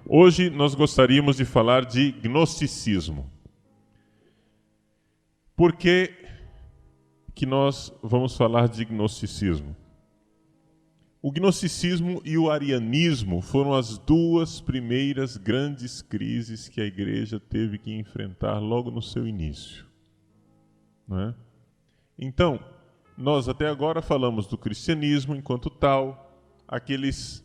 Hoje nós gostaríamos de falar de gnosticismo. Por que nós vamos falar de gnosticismo? O gnosticismo e o arianismo foram as duas primeiras grandes crises que a igreja teve que enfrentar logo no seu início. Não é? Então, nós até agora falamos do cristianismo enquanto tal, aquelas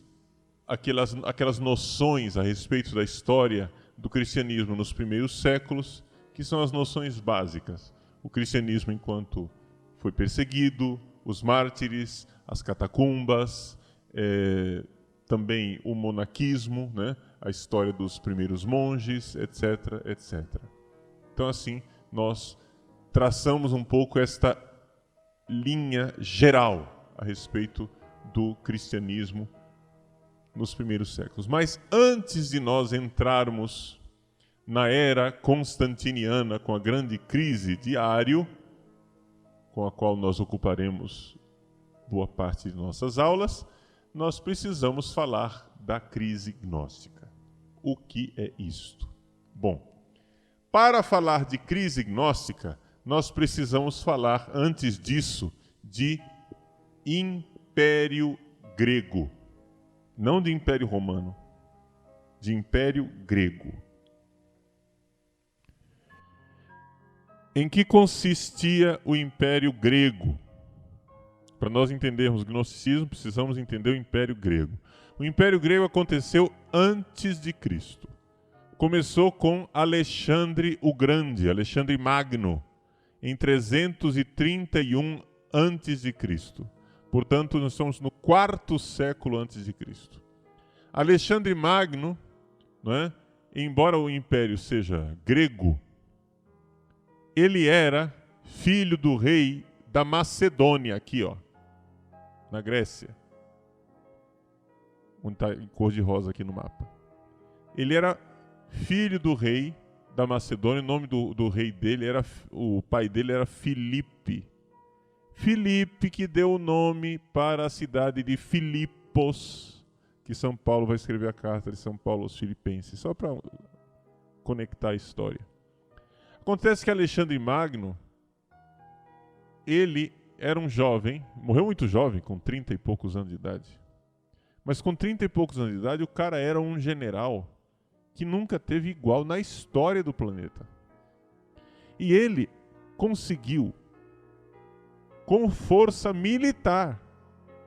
noções a respeito da história do cristianismo nos primeiros séculos, que são as noções básicas. O cristianismo enquanto foi perseguido, os mártires, as catacumbas, também o monaquismo, né? A história dos primeiros monges, etc, etc. Então, assim, nós traçamos um pouco esta linha geral a respeito do cristianismo nos primeiros séculos. Mas antes de nós entrarmos na era constantiniana com a grande crise de Ário, com a qual nós ocuparemos boa parte de nossas aulas, nós precisamos falar da crise gnóstica. O que é isto? Bom, para falar de crise gnóstica, nós precisamos falar, antes disso, de Império Grego. Não de Império Romano, de Império Grego. Em que consistia o Império Grego? Para nós entendermos o gnosticismo, precisamos entender o Império Grego. O Império Grego aconteceu antes de Cristo. Começou com Alexandre o Grande, Alexandre Magno, em 331 a.C. Portanto, nós estamos no 4º século antes de Cristo. Alexandre Magno, não é? Embora o império seja grego, ele era filho do rei da Macedônia, aqui, ó, na Grécia. Onde está em cor de rosa aqui no mapa. Ele era filho do rei da Macedônia, o nome do rei dele era, o pai dele era Filipe. Filipe que deu o nome para a cidade de Filipos, que São Paulo vai escrever a carta de São Paulo aos Filipenses, só para conectar a história. Acontece que Alexandre Magno, ele era um jovem, morreu muito jovem, com 30 e poucos anos de idade. Mas com 30 e poucos anos de idade, o cara era um general que nunca teve igual na história do planeta. E ele conseguiu, com força militar,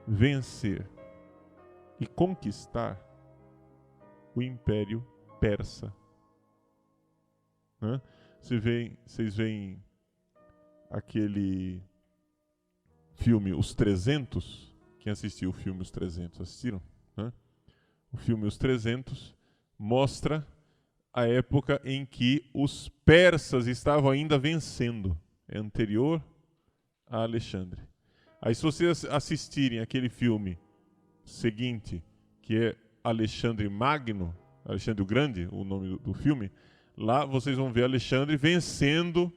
vencer e conquistar o Império Persa. Vocês veem aquele filme Os 300? Quem assistiu o filme Os 300? Assistiram? O filme Os 300 mostra a época em que os persas estavam ainda vencendo. É anterior a Alexandre. Aí, se vocês assistirem aquele filme seguinte, que é Alexandre Magno, Alexandre o Grande, o nome do filme, lá vocês vão ver Alexandre vencendo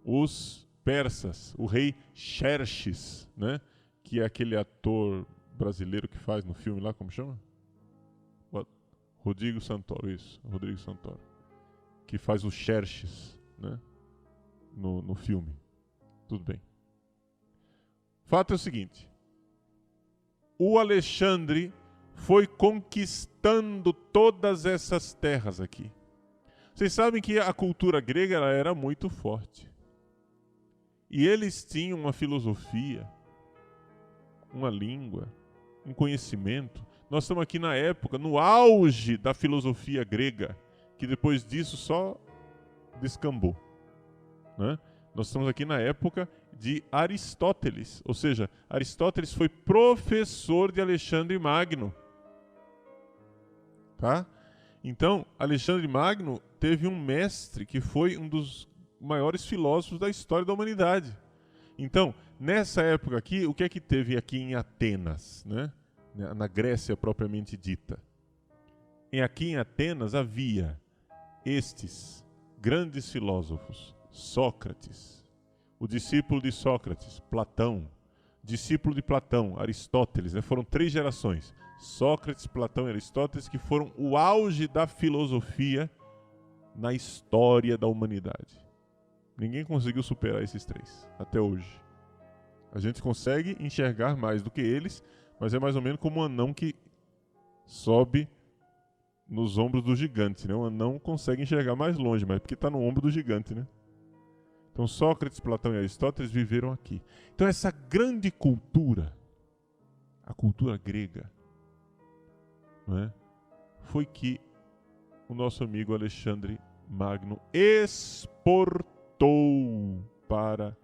os persas, o rei Xerxes, né? Que é aquele ator brasileiro que faz no filme lá, como chama? Rodrigo Santoro, isso, Rodrigo Santoro, que faz o Xerxes, né? No filme. Tudo bem. O fato é o seguinte: o Alexandre foi conquistando todas essas terras aqui. Vocês sabem que a cultura grega ela era muito forte. E eles tinham uma filosofia, uma língua, um conhecimento. Nós estamos aqui na época, no auge da filosofia grega, que depois disso só descambou, né? Nós estamos aqui na época de Aristóteles, ou seja, Aristóteles foi professor de Alexandre Magno. Tá? Então, Alexandre Magno teve um mestre que foi um dos maiores filósofos da história da humanidade. Então, nessa época aqui, o que é que teve aqui em Atenas, né? Na Grécia propriamente dita? Aqui em Atenas havia estes grandes filósofos: Sócrates, o discípulo de Sócrates, Platão, discípulo de Platão, Aristóteles, né? Foram 3 gerações. Sócrates, Platão e Aristóteles, que foram o auge da filosofia na história da humanidade. Ninguém conseguiu superar esses 3 até hoje. A gente consegue enxergar mais do que eles, mas é mais ou menos como um anão que sobe nos ombros do gigante, né? O anão consegue enxergar mais longe, mas é porque está no ombro do gigante, né? Então Sócrates, Platão e Aristóteles viveram aqui. Então essa grande cultura, a cultura grega, não é? Foi que o nosso amigo Alexandre Magno exportou para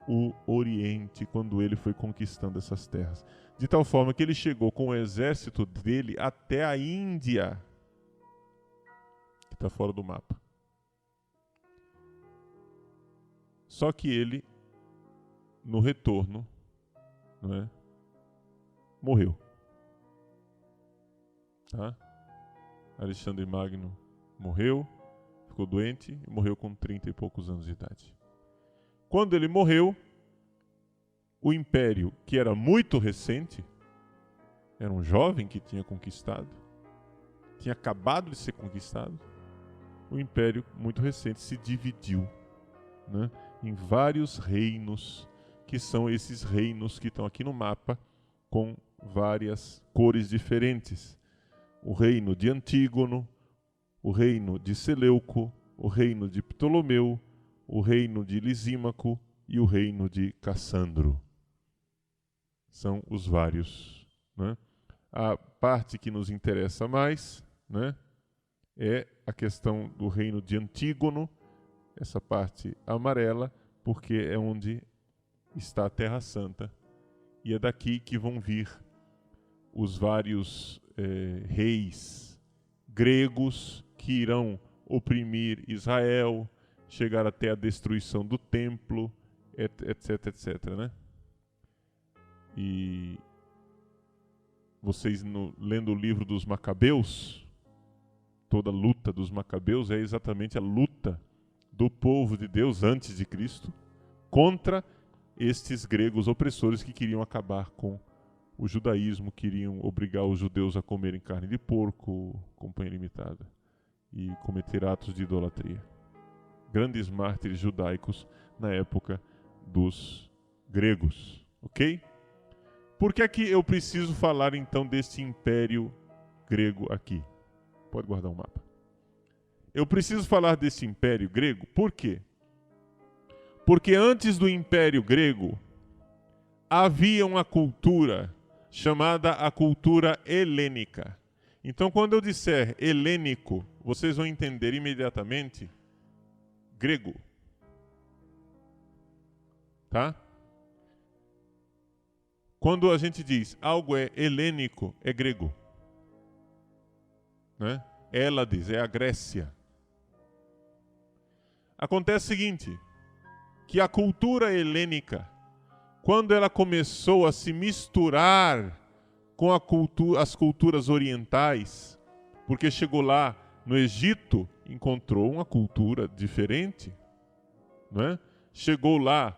o Oriente quando ele foi conquistando essas terras. De tal forma que ele chegou com o exército dele até a Índia, que está fora do mapa. Só que ele, no retorno, não é, morreu. Tá? Alexandre Magno morreu, ficou doente e morreu com 30 e poucos anos de idade. Quando ele morreu, o império, que era muito recente, era um jovem que tinha conquistado, tinha acabado de ser conquistado, o império muito recente se dividiu, né, em vários reinos, que são esses reinos que estão aqui no mapa, com várias cores diferentes. O reino de Antígono, o reino de Seleuco, o reino de Ptolomeu, o reino de Lisímaco e o reino de Cassandro. São os vários, né? A parte que nos interessa mais, né, é a questão do reino de Antígono, essa parte amarela, porque é onde está a Terra Santa. E é daqui que vão vir os vários reis gregos que irão oprimir Israel, chegar até a destruição do templo, etc, etc, né? E vocês, lendo o livro dos Macabeus, toda a luta dos Macabeus é exatamente a luta do povo de Deus antes de Cristo contra estes gregos opressores que queriam acabar com o judaísmo, queriam obrigar os judeus a comerem carne de porco, companhia limitada, e cometer atos de idolatria. Grandes mártires judaicos na época dos gregos, ok? Por que é que eu preciso falar então deste império grego aqui? Pode guardar o mapa. Eu preciso falar desse império grego, por quê? Porque antes do império grego havia uma cultura chamada a cultura helênica. Então, quando eu disser helênico, vocês vão entender imediatamente grego. Tá? Quando a gente diz algo é helênico, é grego. Né? Hélades é a Grécia. Acontece o seguinte, que a cultura helênica, quando ela começou a se misturar com as culturas orientais, porque chegou lá no Egito, encontrou uma cultura diferente, né? Chegou lá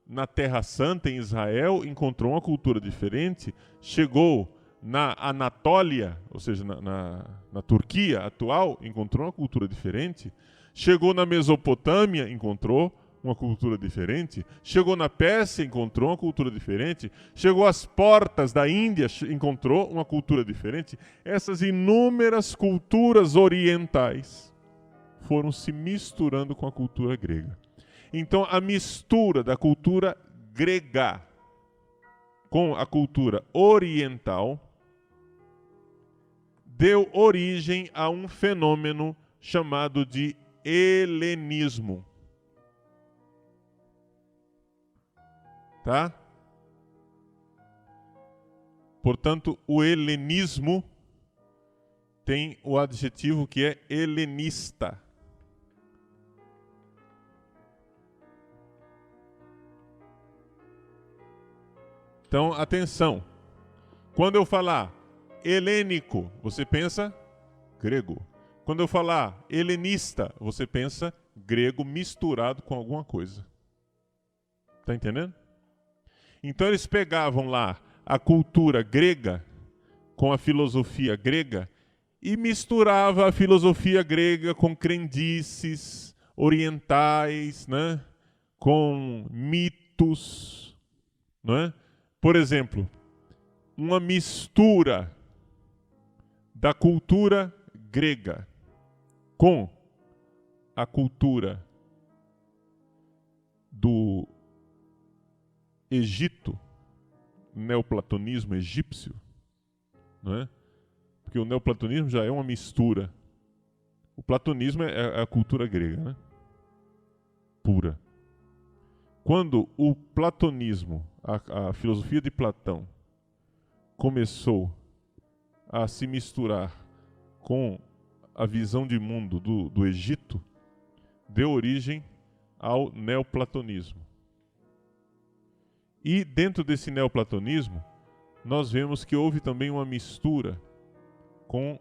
na Terra Santa, em Israel, encontrou uma cultura diferente, chegou na Anatólia, ou seja, na Turquia atual, encontrou uma cultura diferente, chegou na Mesopotâmia, encontrou uma cultura diferente, chegou na Pérsia, encontrou uma cultura diferente, chegou às portas da Índia, encontrou uma cultura diferente. Essas inúmeras culturas orientais foram se misturando com a cultura grega. Então, a mistura da cultura grega com a cultura oriental deu origem a um fenômeno chamado de helenismo. Tá? Portanto, o helenismo tem o adjetivo que é helenista. Então, atenção. Quando eu falar helênico, você pensa grego. Quando eu falar helenista, você pensa grego misturado com alguma coisa. Tá entendendo? Então eles pegavam lá a cultura grega com a filosofia grega e misturava a filosofia grega com crendices orientais, né? Com mitos, né? Por exemplo, uma mistura da cultura grega com a cultura do Egito, neoplatonismo egípcio, não é? Porque o neoplatonismo já é uma mistura. O platonismo é a cultura grega, né? Pura. Quando o platonismo, a filosofia de Platão, começou a se misturar com a visão de mundo do Egito, deu origem ao neoplatonismo. E dentro desse neoplatonismo, nós vemos que houve também uma mistura com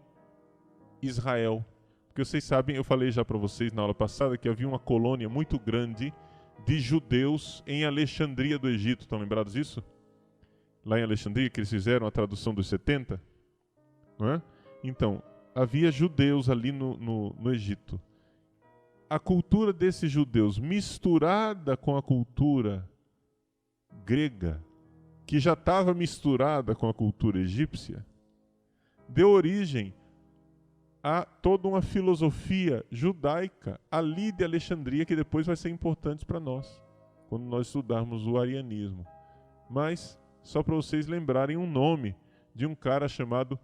Israel. Porque vocês sabem, eu falei já para vocês na aula passada que havia uma colônia muito grande de judeus em Alexandria do Egito. Estão lembrados disso? Lá em Alexandria, que eles fizeram a tradução dos 70. Não é? Então, havia judeus ali no Egito. A cultura desses judeus misturada com a cultura grega, que já estava misturada com a cultura egípcia, deu origem a toda uma filosofia judaica ali de Alexandria, que depois vai ser importante para nós, quando nós estudarmos o arianismo. Mas, só para vocês lembrarem um nome de um cara chamado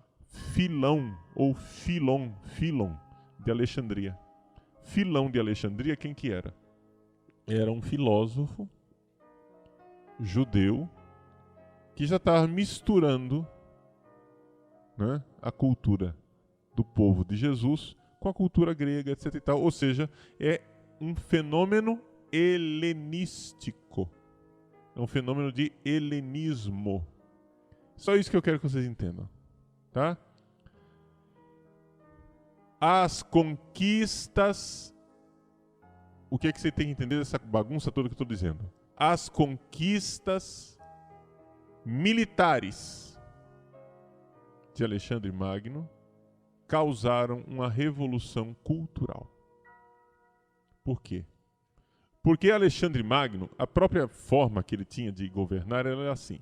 Filão, ou Filon de Alexandria. Filão de Alexandria, quem que era? Era um filósofo judeu que já estava misturando, né, a cultura do povo de Jesus com a cultura grega, etc. e tal. Ou seja, é um fenômeno helenístico. É um fenômeno de helenismo. Só isso que eu quero que vocês entendam. Tá? As conquistas... O que é que você tem que entender dessa bagunça toda que eu estou dizendo? As conquistas militares de Alexandre Magno causaram uma revolução cultural. Por quê? Porque Alexandre Magno, a própria forma que ele tinha de governar era assim.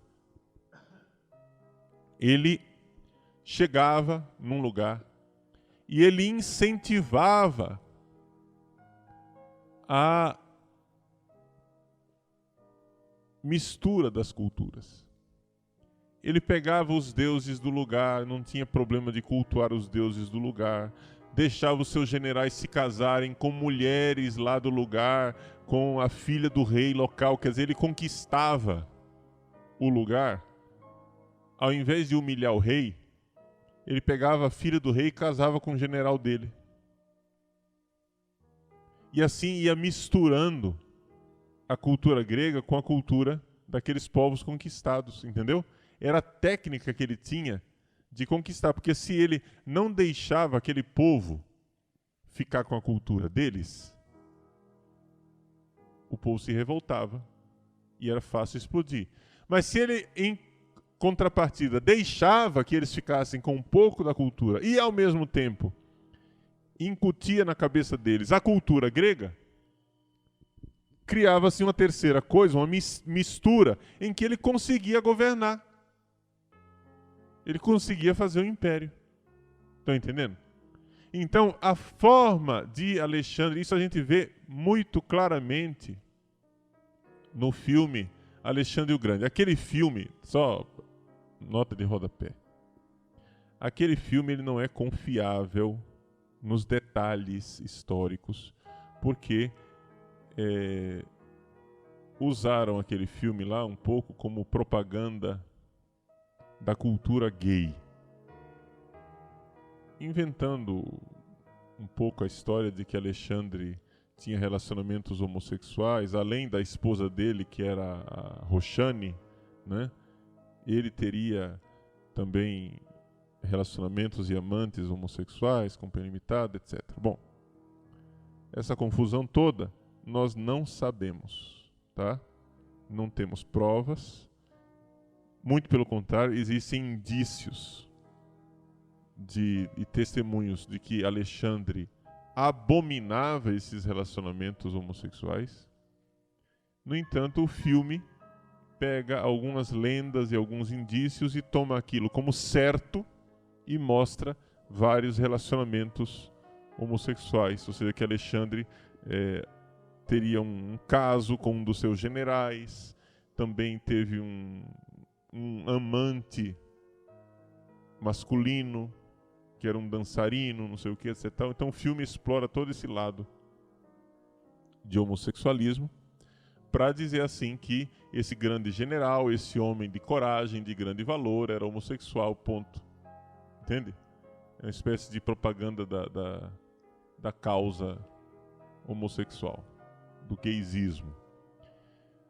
Ele chegava num lugar e ele incentivava a mistura das culturas. Ele pegava os deuses do lugar, não tinha problema de cultuar os deuses do lugar, deixava os seus generais se casarem com mulheres lá do lugar, com a filha do rei local, quer dizer, ele conquistava o lugar. Ao invés de humilhar o rei, ele pegava a filha do rei e casava com o general dele. E assim ia misturando a cultura grega com a cultura daqueles povos conquistados, entendeu? Era a técnica que ele tinha de conquistar, porque se ele não deixava aquele povo ficar com a cultura deles, o povo se revoltava e era fácil explodir. Mas se ele, em contrapartida, deixava que eles ficassem com um pouco da cultura e, ao mesmo tempo, incutia na cabeça deles a cultura grega, criava-se uma terceira coisa, uma mistura, em que ele conseguia governar. Ele conseguia fazer um império. Estão entendendo? Então, a forma de Alexandre, isso a gente vê muito claramente no filme Alexandre o Grande. Aquele filme, só nota de rodapé, aquele filme ele não é confiável nos detalhes históricos, porque usaram aquele filme lá um pouco como propaganda da cultura gay, inventando um pouco a história de que Alexandre tinha relacionamentos homossexuais, além da esposa dele, que era a Roxane, né? Ele teria também relacionamentos e amantes homossexuais com pena limitada, etc. Bom, essa confusão toda nós não sabemos, tá? Não temos provas, Muito pelo contrário, existem indícios e testemunhos de que Alexandre abominava esses relacionamentos homossexuais. No entanto, o filme pega algumas lendas e alguns indícios e toma aquilo como certo e mostra vários relacionamentos homossexuais, ou seja, que Alexandre teria um caso com um dos seus generais, também teve um amante masculino, que era um dançarino, não sei o que, etc. Então o filme explora todo esse lado de homossexualismo, para dizer assim que esse grande general, esse homem de coragem, de grande valor, era homossexual, ponto. Entende? É uma espécie de propaganda da causa homossexual, do gaysismo.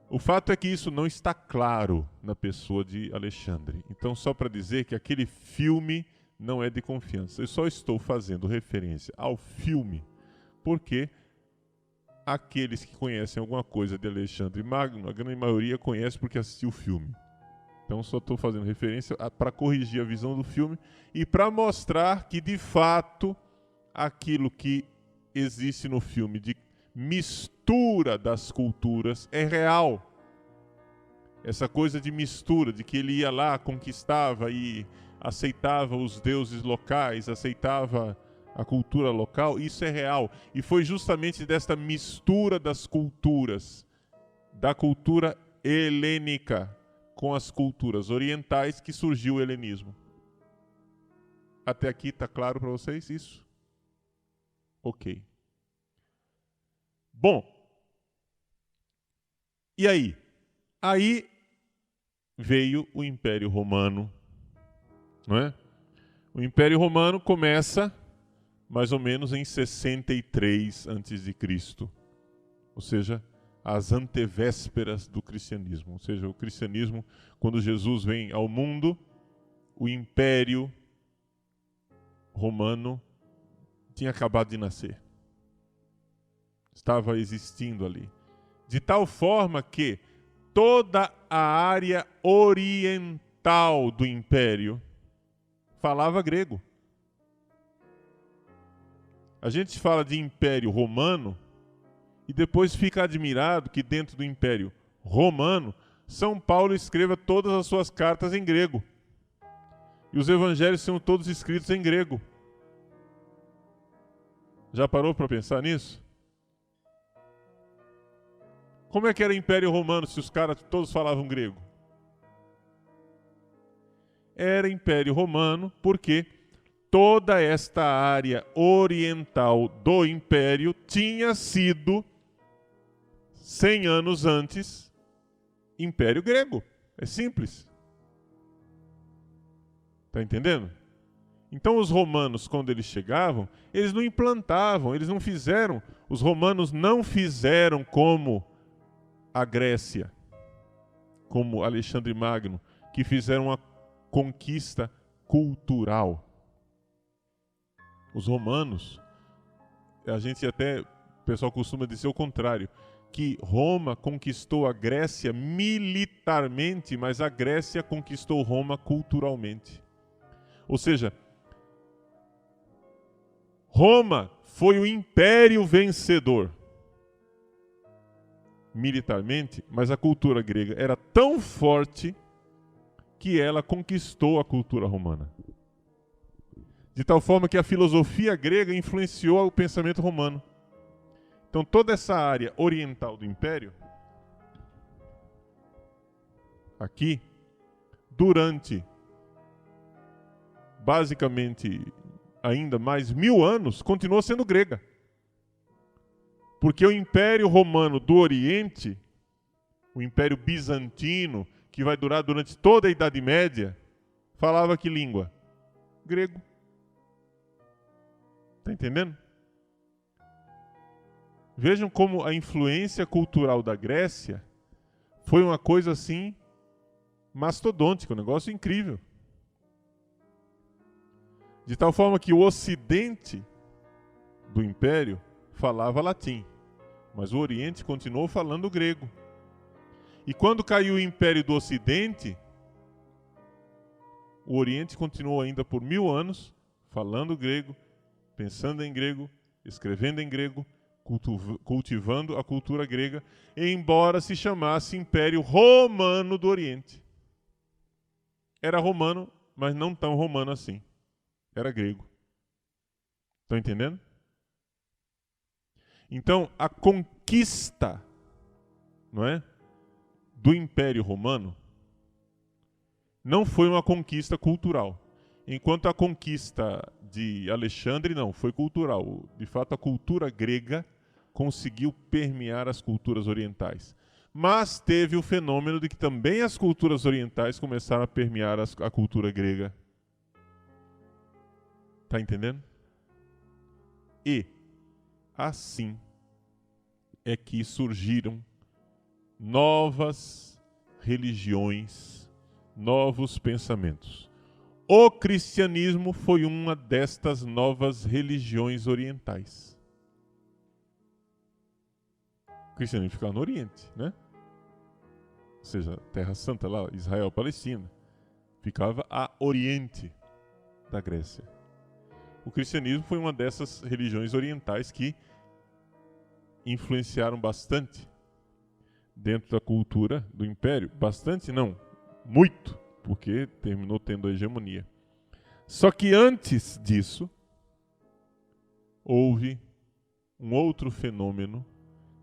O fato é que isso não está claro na pessoa de Alexandre. Então, só para dizer que aquele filme não é de confiança. Eu só estou fazendo referência ao filme porque aqueles que conhecem alguma coisa de Alexandre Magno, a grande maioria conhece porque assistiu o filme. Então só estou fazendo referência para corrigir a visão do filme e para mostrar que, de fato, aquilo que existe no filme de mistura das culturas é real. Essa coisa de mistura, de que ele ia lá, conquistava e aceitava os deuses locais, aceitava a cultura local, isso é real. E foi justamente desta mistura das culturas, da cultura helênica com as culturas orientais, que surgiu o helenismo. Até aqui está claro para vocês isso? Ok. Bom, e aí? Aí veio o Império Romano, não é? O Império Romano começa mais ou menos em 63 a.C., ou seja, as antevésperas do cristianismo. Ou seja, o cristianismo, quando Jesus vem ao mundo, o Império Romano tinha acabado de nascer. Estava existindo ali. De tal forma que toda a área oriental do Império falava grego. A gente fala de Império Romano e depois fica admirado que dentro do Império Romano, São Paulo escreva todas as suas cartas em grego. E os evangelhos são todos escritos em grego. Já parou para pensar nisso? Como é que era o Império Romano se os caras todos falavam grego? Era Império Romano porque toda esta área oriental do Império tinha sido, 100 anos antes, Império Grego. É simples. Está entendendo? Então os romanos, quando eles chegavam, eles não implantavam, eles não fizeram, os romanos não fizeram como a Grécia, como Alexandre Magno, que fizeram uma conquista cultural. Os romanos, o pessoal costuma dizer o contrário, que Roma conquistou a Grécia militarmente, mas a Grécia conquistou Roma culturalmente. Ou seja, Roma foi o império vencedor militarmente, mas a cultura grega era tão forte que ela conquistou a cultura romana. De tal forma que a filosofia grega influenciou o pensamento romano. Então toda essa área oriental do Império, aqui, durante basicamente ainda mais 1000 anos, continuou sendo grega. Porque o Império Romano do Oriente, o Império Bizantino, que vai durar durante toda a Idade Média, falava que língua? Grego. Está entendendo? Vejam como a influência cultural da Grécia foi uma coisa assim mastodôntica, um negócio incrível. De tal forma que o Ocidente do Império falava latim, mas o Oriente continuou falando grego. E quando caiu o Império do Ocidente, o Oriente continuou ainda por 1000 anos falando grego, pensando em grego, escrevendo em grego, cultivando a cultura grega, embora se chamasse Império Romano do Oriente. Era romano, mas não tão romano assim. Era grego. Estão entendendo? Então, a conquista, não é, do Império Romano não foi uma conquista cultural. Enquanto a conquista de Alexandre não, foi cultural. De fato, a cultura grega conseguiu permear as culturas orientais. Mas teve o fenômeno de que também as culturas orientais começaram a permear a cultura grega. Tá entendendo? E assim é que surgiram novas religiões, novos pensamentos. O cristianismo foi uma destas novas religiões orientais. O cristianismo ficava no Oriente, né? Ou seja, Terra Santa lá, Israel, Palestina, ficava a oriente da Grécia. O cristianismo foi uma dessas religiões orientais que influenciaram bastante dentro da cultura do império. Bastante não, muito, porque terminou tendo a hegemonia. Só que antes disso, houve um outro fenômeno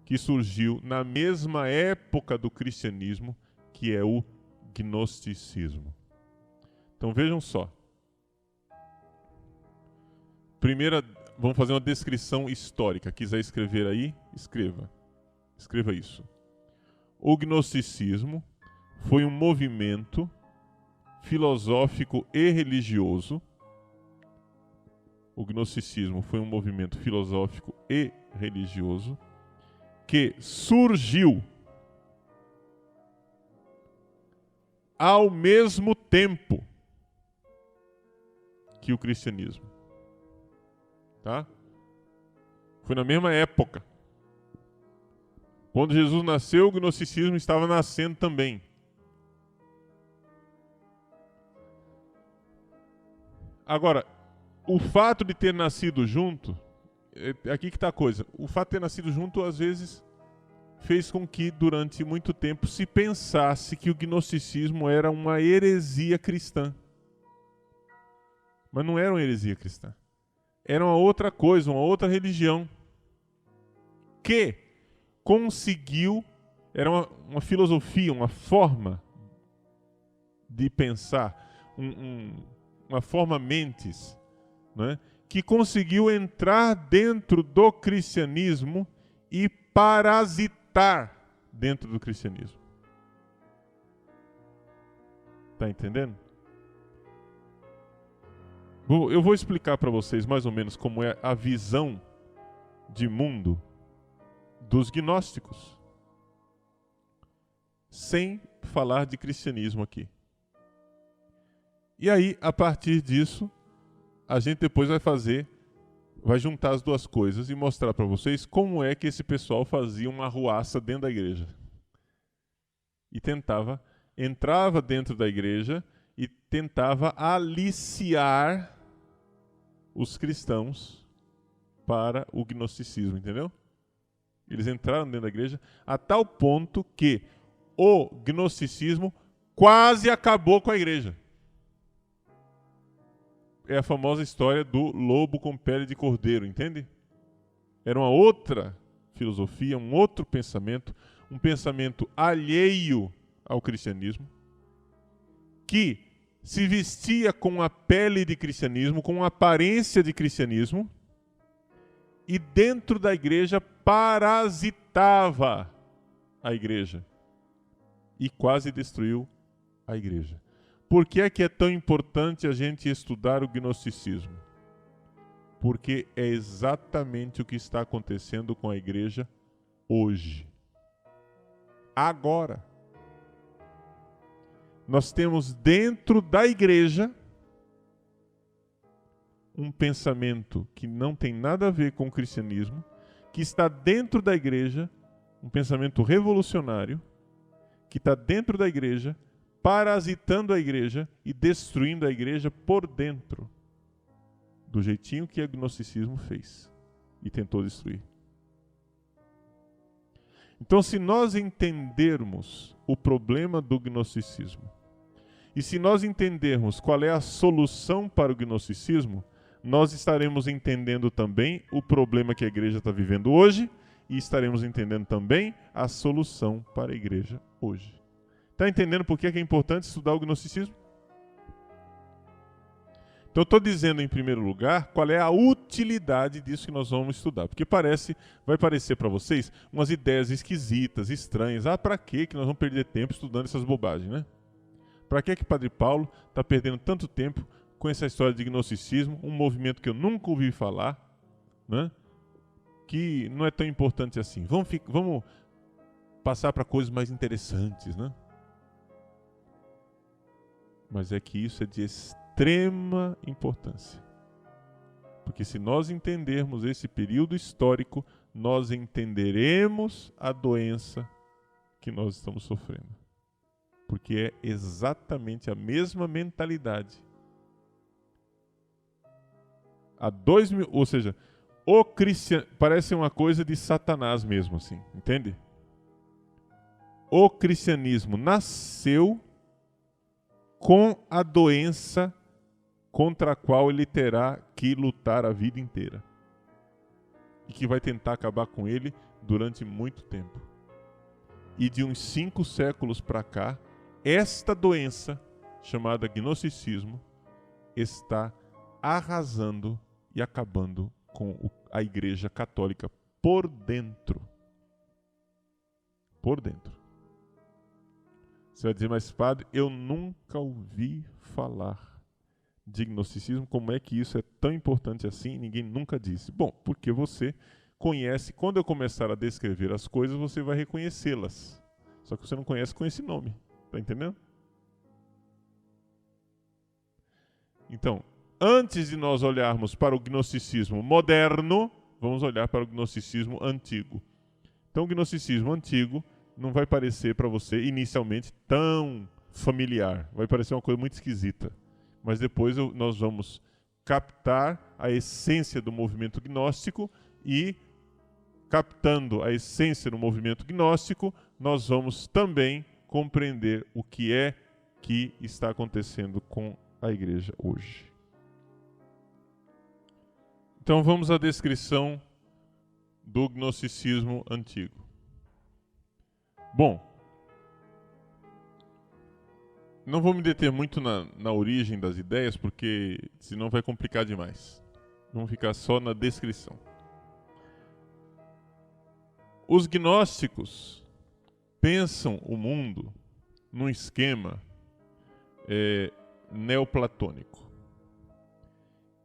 que surgiu na mesma época do cristianismo, que é o gnosticismo. Então vejam só. Primeira, vamos fazer uma descrição histórica. Quiser escrever aí, escreva. Escreva isso. O gnosticismo foi um movimento filosófico e religioso. O gnosticismo foi um movimento filosófico e religioso que surgiu ao mesmo tempo que o cristianismo. Tá? Foi na mesma época. Quando Jesus nasceu, o gnosticismo estava nascendo também. Agora, o fato de ter nascido junto, aqui que está a coisa, o fato de ter nascido junto, às vezes, fez com que, durante muito tempo, se pensasse que o gnosticismo era uma heresia cristã. Mas não era uma heresia cristã. Era uma outra coisa, uma outra religião, que conseguiu, era uma filosofia, uma forma de pensar, uma forma mentis, né, que conseguiu entrar dentro do cristianismo e parasitar dentro do cristianismo. Tá entendendo? Eu vou explicar para vocês mais ou menos como é a visão de mundo dos gnósticos, sem falar de cristianismo aqui. E aí, a partir disso, a gente depois vai juntar as duas coisas e mostrar para vocês como é que esse pessoal fazia uma arruaça dentro da igreja. E entrava dentro da igreja e tentava aliciar os cristãos para o gnosticismo, entendeu? Eles entraram dentro da igreja a tal ponto que o gnosticismo quase acabou com a igreja. É a famosa história do lobo com pele de cordeiro, entende? Era uma outra filosofia, um outro pensamento, um pensamento alheio ao cristianismo, que se vestia com a pele de cristianismo, com a aparência de cristianismo, e dentro da igreja parasitava a igreja e quase destruiu a igreja. Por que é que é tão importante a gente estudar o gnosticismo? Porque é exatamente o que está acontecendo com a igreja hoje. Agora. Nós temos dentro da igreja um pensamento que não tem nada a ver com o cristianismo, que está dentro da igreja, um pensamento revolucionário, que está dentro da igreja, parasitando a igreja e destruindo a igreja por dentro, do jeitinho que o gnosticismo fez e tentou destruir. Então, se nós entendermos o problema do gnosticismo, e se nós entendermos qual é a solução para o gnosticismo, nós estaremos entendendo também o problema que a igreja está vivendo hoje e estaremos entendendo também a solução para a igreja hoje. Está entendendo por que é importante estudar o gnosticismo? Então, eu estou dizendo, em primeiro lugar, qual é a utilidade disso que nós vamos estudar. Porque vai parecer para vocês umas ideias esquisitas, estranhas. Para que nós vamos perder tempo estudando essas bobagens, né? Para que Padre Paulo está perdendo tanto tempo com essa história de gnosticismo, um movimento que eu nunca ouvi falar, né? Que não é tão importante assim. Vamos passar para coisas mais interessantes, né? Mas é que isso é de extrema importância. Porque se nós entendermos esse período histórico, nós entenderemos a doença que nós estamos sofrendo. Porque é exatamente a mesma mentalidade. Há 2000, ou seja, o cristianismo parece uma coisa de Satanás mesmo, assim, entende? O cristianismo nasceu com a doença contra a qual ele terá que lutar a vida inteira. E que vai tentar acabar com ele durante muito tempo. E de uns 5 séculos para cá, esta doença, chamada gnosticismo, está arrasando e acabando com a Igreja Católica por dentro. Por dentro. Você vai dizer, mas padre, eu nunca ouvi falar de gnosticismo, como é que isso é tão importante assim? Ninguém nunca disse. Bom, porque você conhece, quando eu começar a descrever as coisas, você vai reconhecê-las. Só que você não conhece com esse nome. Está entendendo? Então, antes de nós olharmos para o gnosticismo moderno, vamos olhar para o gnosticismo antigo. Então, o gnosticismo antigo não vai parecer para você, inicialmente, tão familiar. Vai parecer uma coisa muito esquisita. Mas depois nós vamos captar a essência do movimento gnóstico e, captando a essência do movimento gnóstico, nós vamos também compreender o que é que está acontecendo com a igreja hoje. Então vamos à descrição do gnosticismo antigo. Bom, não vou me deter muito na origem das ideias, porque senão vai complicar demais. Vamos ficar só na descrição. Os gnósticos pensam o mundo num esquema neoplatônico,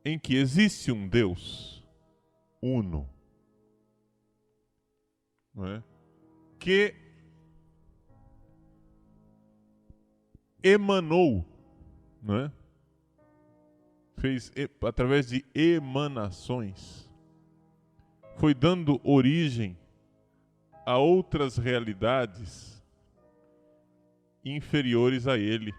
em que existe um Deus uno, não é? Que emanou, não é? Fez através de emanações, foi dando origem a outras realidades inferiores a ele.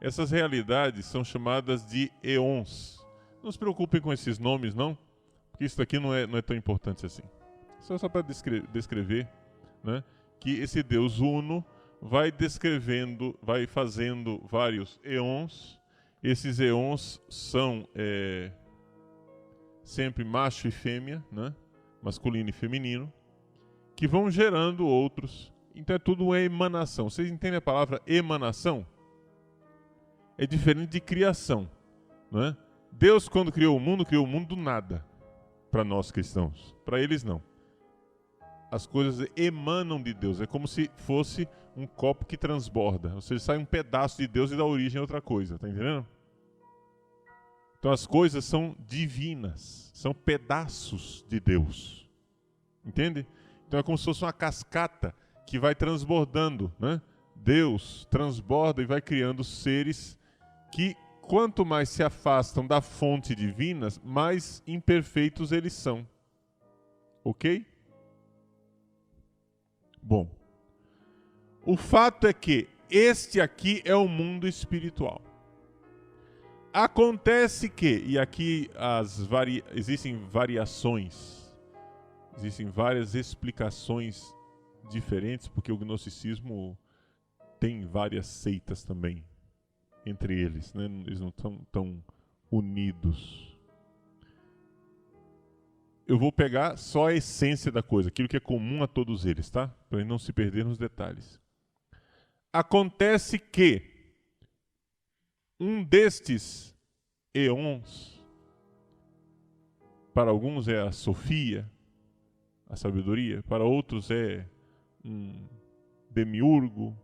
Essas realidades são chamadas de eons. Não se preocupem com esses nomes, não, porque isso daqui não é tão importante assim. Só para descrever, né, que esse Deus uno vai descrevendo, vai fazendo vários eons. Esses eons são sempre macho e fêmea, né, masculino e feminino, que vão gerando outros. Então é tudo uma emanação. Vocês entendem a palavra emanação? É diferente de criação, não é? Deus, quando criou o mundo do nada. Para nós cristãos. Para eles, não. As coisas emanam de Deus. É como se fosse um copo que transborda. Ou seja, sai um pedaço de Deus e dá origem a outra coisa. Está entendendo? Então as coisas são divinas. São pedaços de Deus. Entende? Então é como se fosse uma cascata que vai transbordando, né? Deus transborda e vai criando seres que, quanto mais se afastam da fonte divina, mais imperfeitos eles são. Ok? Bom, o fato é que este aqui é o mundo espiritual. Acontece que, e aqui existem variações, existem várias explicações diferentes, porque o gnosticismo tem várias seitas também entre eles, né? Eles não estão tão unidos. Eu vou pegar só a essência da coisa, aquilo que é comum a todos eles, tá? Para não se perder nos detalhes. Acontece que um destes eons, para alguns é a Sofia, a sabedoria, para outros é um demiurgo,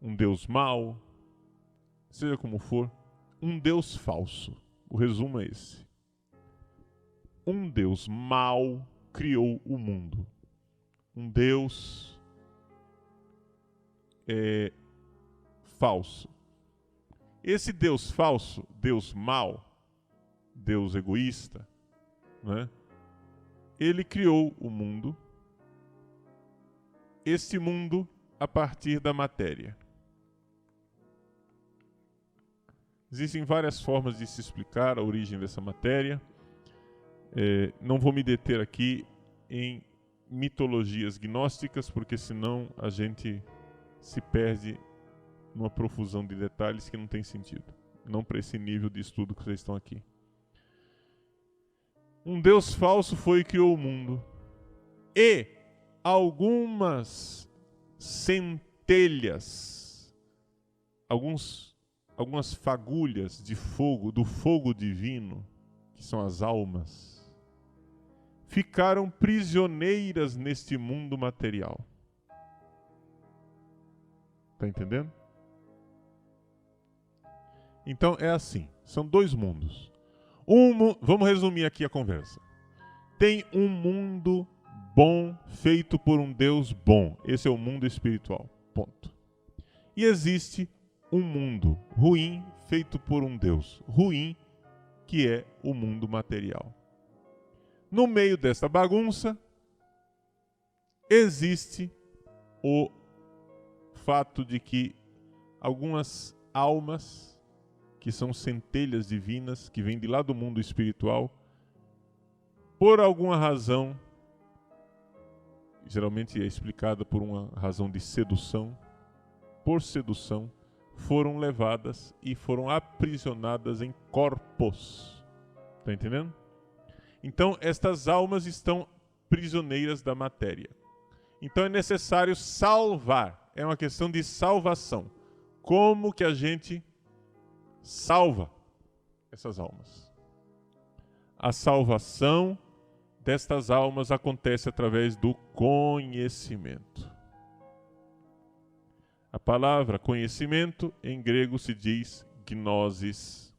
um deus mau, seja como for, um deus falso. O resumo é esse. Um deus mau criou o mundo. Um deus falso. Esse Deus falso, Deus mau, Deus egoísta, né? Ele criou o mundo, este mundo a partir da matéria. Existem várias formas de se explicar a origem dessa matéria. Não vou me deter aqui em mitologias gnósticas, porque senão a gente se perde numa profusão de detalhes que não tem sentido. Não para esse nível de estudo que vocês estão aqui. Um Deus falso foi e criou o mundo. E algumas centelhas, algumas fagulhas de fogo, do fogo divino, que são as almas, ficaram prisioneiras neste mundo material. Tá entendendo? Então é assim, são dois mundos. Vamos resumir aqui a conversa. Tem um mundo bom feito por um Deus bom. Esse é o mundo espiritual. Ponto. E existe um mundo ruim feito por um Deus ruim, que é o mundo material. No meio desta bagunça, existe o fato de que algumas almas, que são centelhas divinas, que vêm de lá do mundo espiritual, por alguma razão, geralmente é explicada por uma razão de sedução, por sedução, foram levadas e foram aprisionadas em corpos. Está entendendo? Então, estas almas estão prisioneiras da matéria. Então é necessário salvar. É uma questão de salvação. Como que a gente salva essas almas? A salvação destas almas acontece através do conhecimento. A palavra conhecimento em grego se diz gnosis.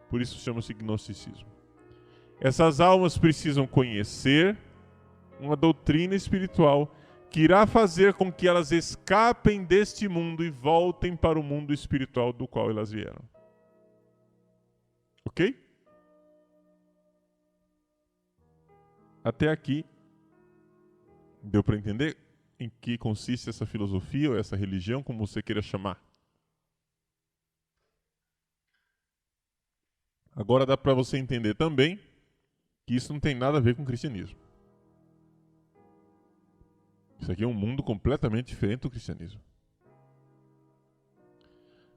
Por isso chama-se gnosticismo. Essas almas precisam conhecer uma doutrina espiritual que irá fazer com que elas escapem deste mundo e voltem para o mundo espiritual do qual elas vieram. Ok? Até aqui, deu para entender em que consiste essa filosofia ou essa religião, como você queira chamar? Agora dá para você entender também que isso não tem nada a ver com o cristianismo. Isso aqui é um mundo completamente diferente do cristianismo.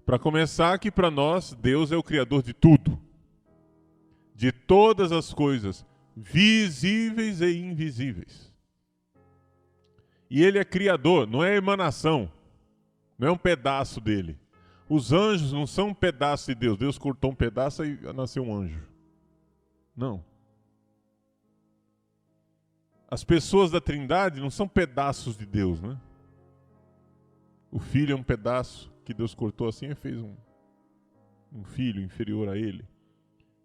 Para começar, que para nós, Deus é o criador de tudo. De todas as coisas, visíveis e invisíveis. E Ele é criador, não é emanação. Não é um pedaço dele. Os anjos não são um pedaço de Deus. Deus cortou um pedaço e nasceu um anjo. Não. As pessoas da Trindade não são pedaços de Deus, né? O Filho é um pedaço que Deus cortou assim e fez um filho inferior a ele.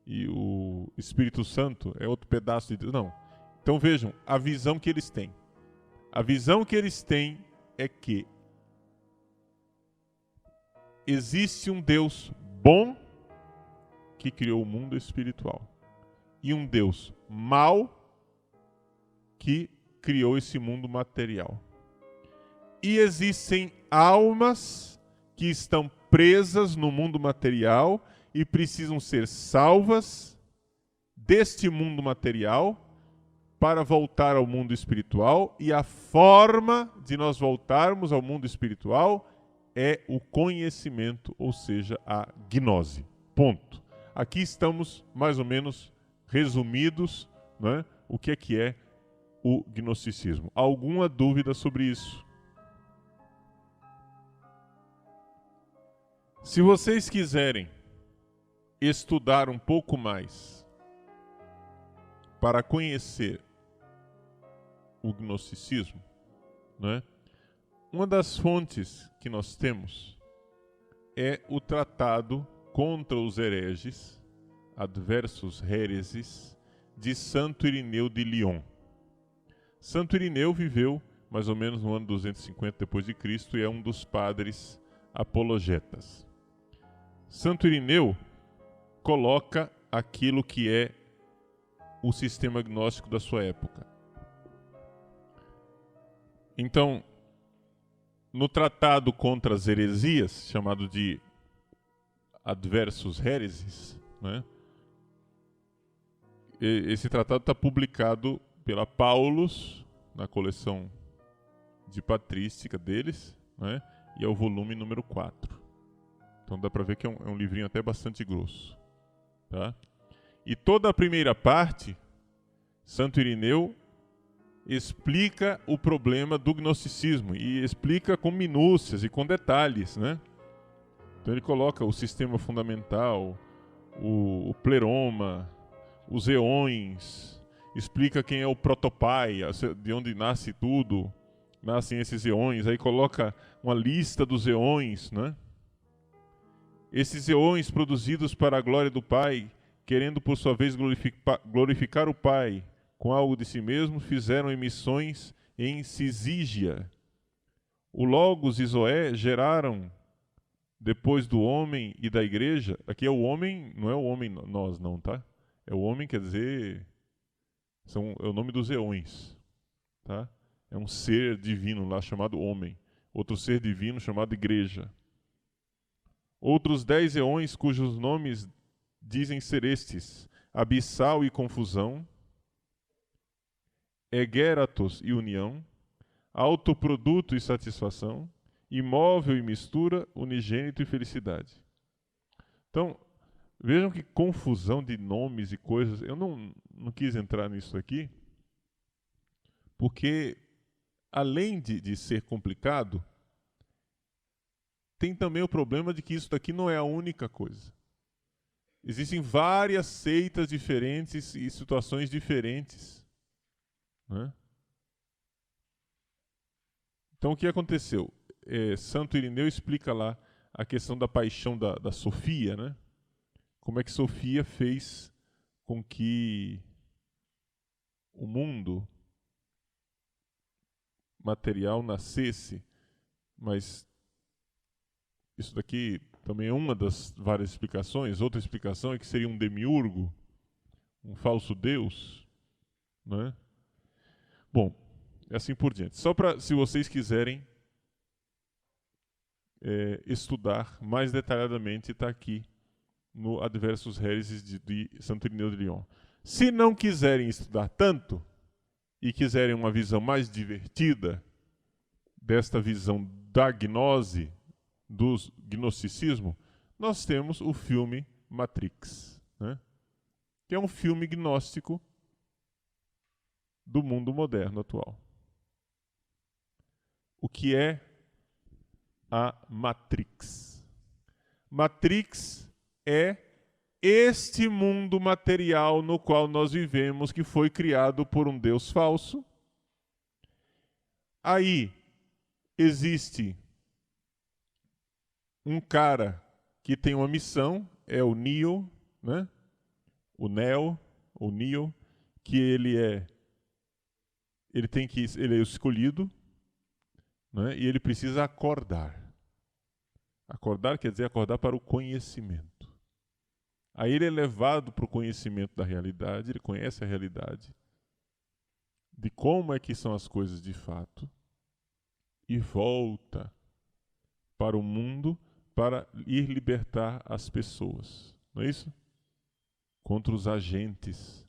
E o Espírito Santo é outro pedaço de Deus. Não. Então vejam, a visão que eles têm. A visão que eles têm é que existe um Deus bom que criou o mundo espiritual. E um Deus mau que criou esse mundo material. E existem almas que estão presas no mundo material e precisam ser salvas deste mundo material para voltar ao mundo espiritual, e a forma de nós voltarmos ao mundo espiritual é o conhecimento, ou seja, a gnose. Ponto. Aqui estamos mais ou menos resumidos, né, o que é o gnosticismo. Alguma dúvida sobre isso? Se vocês quiserem estudar um pouco mais para conhecer o gnosticismo, né, uma das fontes que nós temos é o Tratado contra os Hereges, Adversus Hereses, de Santo Irineu de Lyon. Santo Irineu viveu mais ou menos no ano 250 depois de Cristo e é um dos padres apologetas. Santo Irineu coloca aquilo que é o sistema gnóstico da sua época. Então, no tratado contra as heresias, chamado de Adversus Hereses, né, esse tratado está publicado pela Paulus, na coleção de patrística deles, né, e é o volume número 4. Então dá para ver que é um livrinho até bastante grosso. Tá? E toda a primeira parte, Santo Irineu explica o problema do gnosticismo e explica com minúcias e com detalhes, né? Então ele coloca o sistema fundamental, o pleroma, os eões, explica quem é o protopai, de onde nasce tudo, nascem esses eões, aí coloca uma lista dos eões, né? Esses eões produzidos para a glória do Pai, querendo por sua vez glorificar o Pai com algo de si mesmo, fizeram emissões em Cisígia. O Logos e Zoé geraram, depois do homem e da igreja, aqui é o homem, não é o homem nós não, tá? É o homem, quer dizer, é o nome dos eões, tá? É um ser divino lá chamado homem, outro ser divino chamado igreja. Outros 10 eões cujos nomes dizem ser estes: abissal e confusão, egératos e união, autoproduto e satisfação, imóvel e mistura, unigênito e felicidade. Então, vejam que confusão de nomes e coisas. Eu não quis entrar nisso aqui, porque além de ser complicado, tem também o problema de que isso daqui não é a única coisa. Existem várias seitas diferentes e situações diferentes, né? Então o que aconteceu? Santo Irineu explica lá a questão da paixão da Sofia, né? Como é que Sofia fez com que o mundo material nascesse, mas isso daqui também é uma das várias explicações. Outra explicação é que seria um demiurgo, um falso deus, né? Bom, assim por diante. Só para, se vocês quiserem estudar mais detalhadamente, está aqui no Adversus Hereses de Santo Irineu de Lyon. Se não quiserem estudar tanto e quiserem uma visão mais divertida desta visão da gnose, do gnosticismo, nós temos o filme Matrix, né? Que é um filme gnóstico do mundo moderno atual. O que é a Matrix? Matrix é este mundo material no qual nós vivemos, que foi criado por um Deus falso. Aí existe um cara que tem uma missão, é o Neo, né? O Neo, o Neo, que ele é o escolhido, né? E ele precisa acordar. Acordar quer dizer acordar para o conhecimento. Aí ele é levado para o conhecimento da realidade, ele conhece a realidade. de como é que são as coisas de fato e volta para o mundo para ir libertar as pessoas. Não é isso? Contra os agentes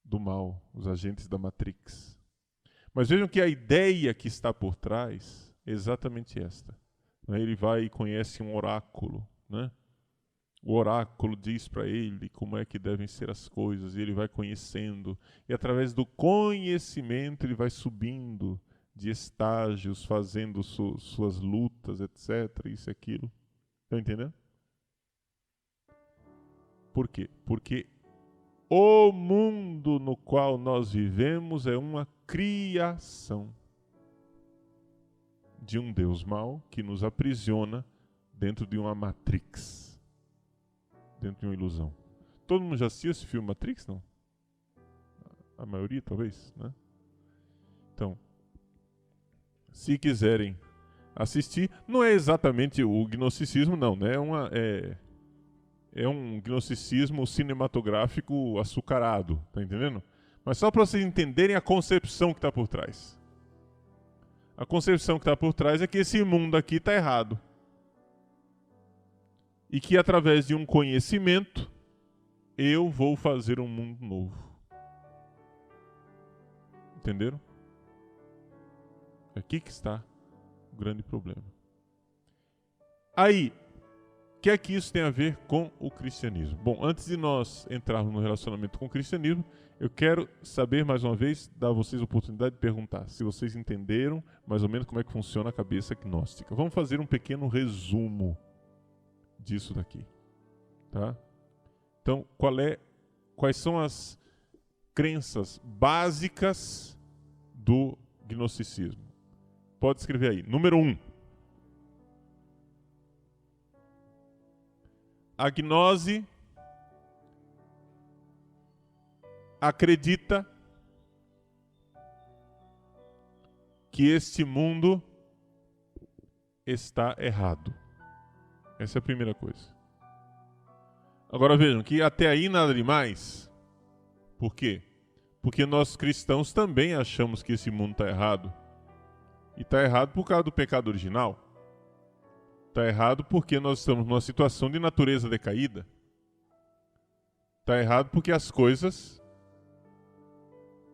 do mal, os agentes da Matrix. Mas vejam que a ideia que está por trás é exatamente esta. Ele vai e conhece um oráculo, né? O oráculo diz para ele como é que devem ser as coisas, e ele vai conhecendo, e através do conhecimento ele vai subindo de estágios, fazendo suas lutas, etc, isso e aquilo. Estão entendendo? Por quê? Porque o mundo no qual nós vivemos é uma criação de um Deus mau que nos aprisiona dentro de uma Matrix, dentro de uma ilusão. Todo mundo já assistiu esse filme Matrix, não? A maioria, talvez, né? Então, se quiserem assistir, não é exatamente o gnosticismo, não, né? É um gnosticismo cinematográfico açucarado, tá entendendo? Mas só para vocês entenderem a concepção que está por trás. A concepção que está por trás é que esse mundo aqui está errado. E que através de um conhecimento, eu vou fazer um mundo novo. Entenderam? Aqui que está o grande problema. Aí, o que é que isso tem a ver com o cristianismo? Bom, antes de nós entrarmos no relacionamento com o cristianismo, eu quero saber mais uma vez, dar a vocês a oportunidade de perguntar se vocês entenderam mais ou menos como é que funciona a cabeça gnóstica. Vamos fazer um pequeno resumo disso daqui, tá? Então, quais são as crenças básicas do gnosticismo? Pode escrever aí. Número 1. A gnose acredita que este mundo está errado. Essa é a primeira coisa. Agora vejam que até aí nada demais. Por quê? Porque nós cristãos também achamos que esse mundo está errado. E está errado por causa do pecado original. Está errado porque nós estamos numa situação de natureza decaída. Está errado porque as coisas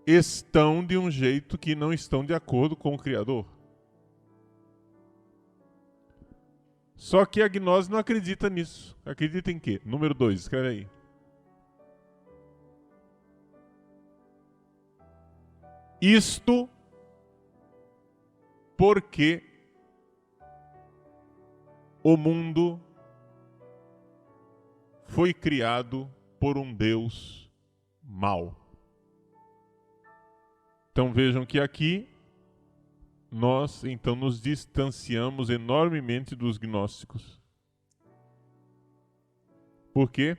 estão de um jeito que não estão de acordo com o Criador. Só que a gnose não acredita nisso. Acredita em quê? Número 2, escreve aí. Isto porque o mundo foi criado por um Deus mau. Então vejam que aqui nós então nos distanciamos enormemente dos gnósticos. Por quê?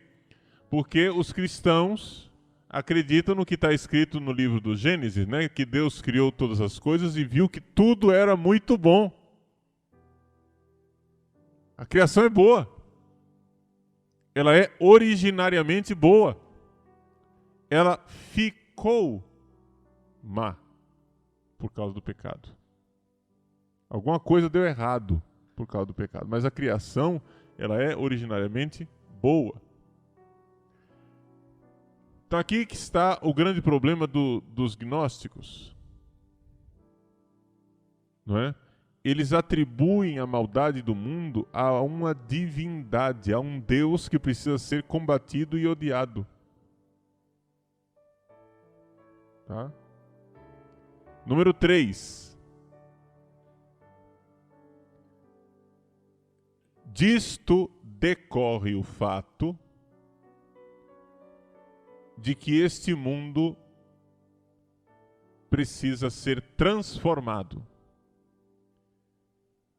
Porque os cristãos acreditam no que está escrito no livro do Gênesis, né? Que Deus criou todas as coisas e viu que tudo era muito bom. A criação é boa. Ela é originariamente boa. Ela ficou má por causa do pecado. Alguma coisa deu errado por causa do pecado. Mas a criação, ela é originariamente boa. Então aqui que está o grande problema dos gnósticos. Não é? Eles atribuem a maldade do mundo a uma divindade, a um Deus que precisa ser combatido e odiado. Tá? Número 3. Disto decorre o fato de que este mundo precisa ser transformado.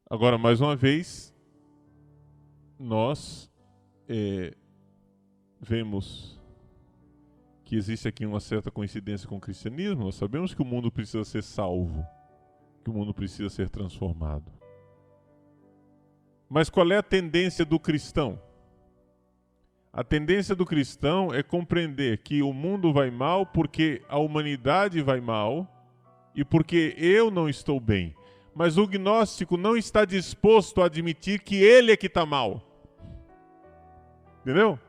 Agora, mais uma vez, nós vemos que existe aqui uma certa coincidência com o cristianismo. Nós sabemos que o mundo precisa ser salvo, que o mundo precisa ser transformado. Mas qual é a tendência do cristão? A tendência do cristão é compreender que o mundo vai mal porque a humanidade vai mal e porque eu não estou bem. Mas o gnóstico não está disposto a admitir que ele é que está mal. Entendeu?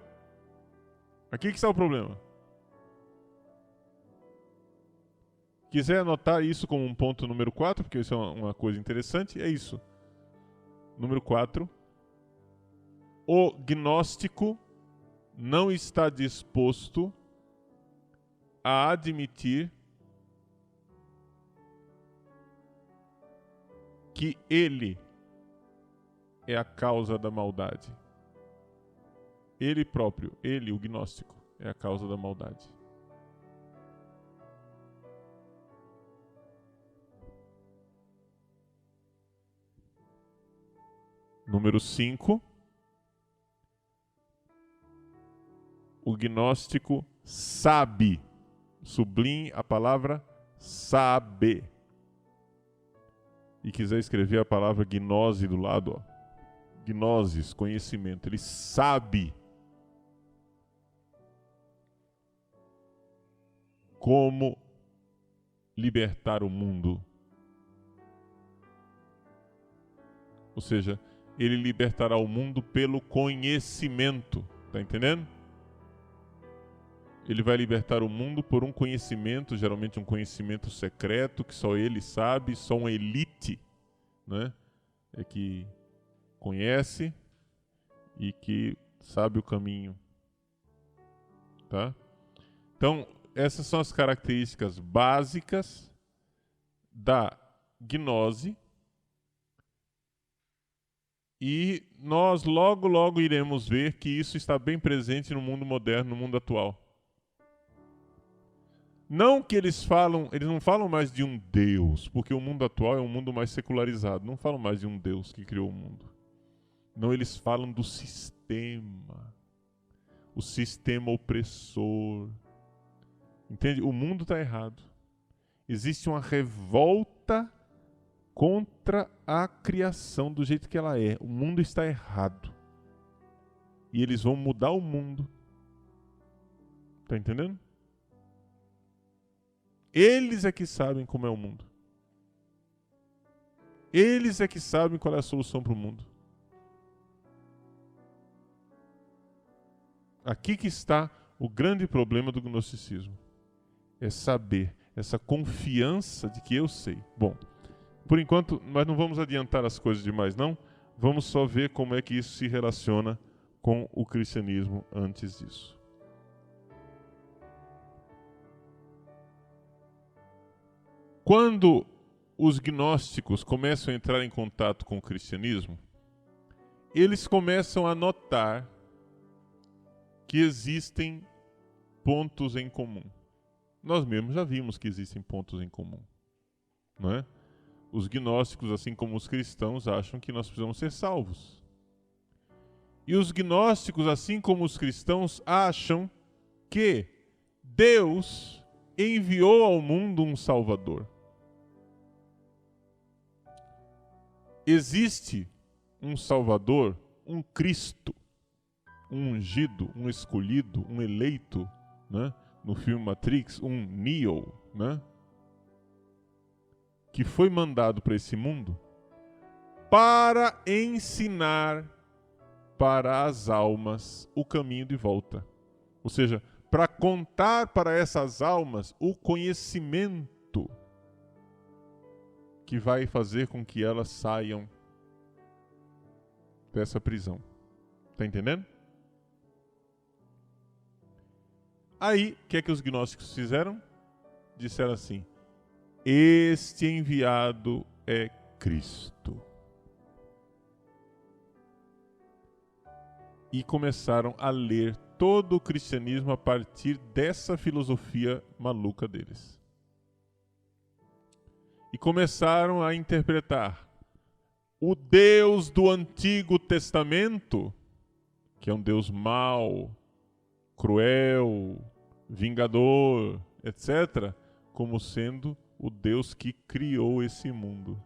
Aqui que está o problema. Quiser anotar isso como um ponto número 4, porque isso é uma coisa interessante, é isso. Número 4. O gnóstico não está disposto a admitir que ele é a causa da maldade. Ele próprio, ele, o gnóstico, é a causa da maldade. Número 5. O gnóstico sabe. Sublinhe a palavra sabe. E quiser escrever a palavra gnose do lado, ó. Gnosis, conhecimento. Ele sabe como libertar o mundo. Ou seja, ele libertará o mundo pelo conhecimento. Tá entendendo? Ele vai libertar o mundo por um conhecimento, geralmente um conhecimento secreto, que só ele sabe, só uma elite, né, é que conhece e que sabe o caminho. Tá? Então, essas são as características básicas da gnose. E nós logo iremos ver que isso está bem presente no mundo moderno, no mundo atual. Não que eles não falam mais de um Deus, porque o mundo atual é um mundo mais secularizado. Não falam mais de um Deus que criou o mundo. Não, eles falam do sistema. O sistema opressor. Entende? O mundo está errado. Existe uma revolta contra a criação do jeito que ela é. O mundo está errado. E eles vão mudar o mundo. Tá entendendo? Eles é que sabem como é o mundo. Eles é que sabem qual é a solução para o mundo. Aqui que está o grande problema do gnosticismo. É saber, essa confiança de que eu sei. Bom, por enquanto, nós não vamos adiantar as coisas demais, não. Vamos só ver como é que isso se relaciona com o cristianismo antes disso. Quando os gnósticos começam a entrar em contato com o cristianismo, eles começam a notar que existem pontos em comum. Nós mesmos já vimos que existem pontos em comum, não é? Os gnósticos, assim como os cristãos, acham que nós precisamos ser salvos. E os gnósticos, assim como os cristãos, acham que Deus enviou ao mundo um Salvador. Existe um Salvador, um Cristo, um ungido, um escolhido, um eleito, né? No filme Matrix, um Neo, né? Que foi mandado para esse mundo para ensinar para as almas o caminho de volta. Ou seja, para contar para essas almas o conhecimento que vai fazer com que elas saiam dessa prisão. Tá entendendo? Aí, o que é que os gnósticos fizeram? Disseram assim: este enviado é Cristo. E começaram a ler todo o cristianismo a partir dessa filosofia maluca deles. E começaram a interpretar o Deus do Antigo Testamento, que é um Deus mau, cruel, vingador, etc., como sendo o Deus que criou esse mundo.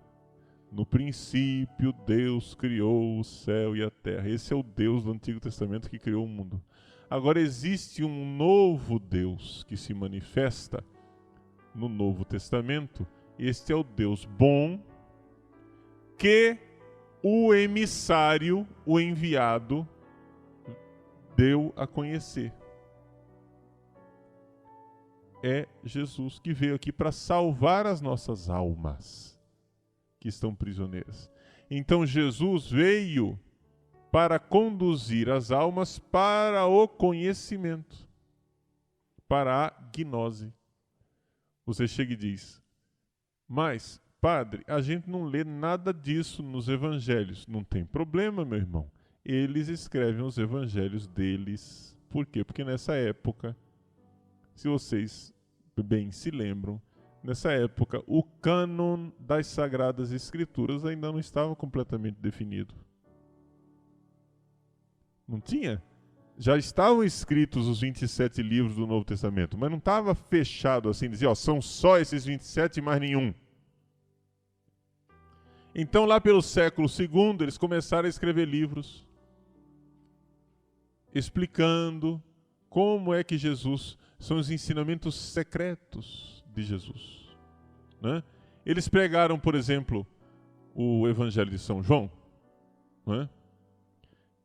No princípio, Deus criou o céu e a terra. Esse é o Deus do Antigo Testamento que criou o mundo. Agora existe um novo Deus que se manifesta no Novo Testamento. Este é o Deus bom que o emissário, o enviado, deu a conhecer. É Jesus que veio aqui para salvar as nossas almas que estão prisioneiras. Então Jesus veio para conduzir as almas para o conhecimento, para a gnose. Você chega e diz: mas, padre, a gente não lê nada disso nos evangelhos. Não tem problema, meu irmão. Eles escrevem os evangelhos deles. Por quê? Porque nessa época, se vocês bem se lembram, nessa época o cânon das Sagradas Escrituras ainda não estava completamente definido. Não tinha? Já estavam escritos os 27 livros do Novo Testamento, mas não estava fechado assim, dizia, ó, são só esses 27 e mais nenhum. Então lá pelo século II eles começaram a escrever livros explicando como é que Jesus, são os ensinamentos secretos de Jesus, né? Eles pregaram, por exemplo, o Evangelho de São João, né?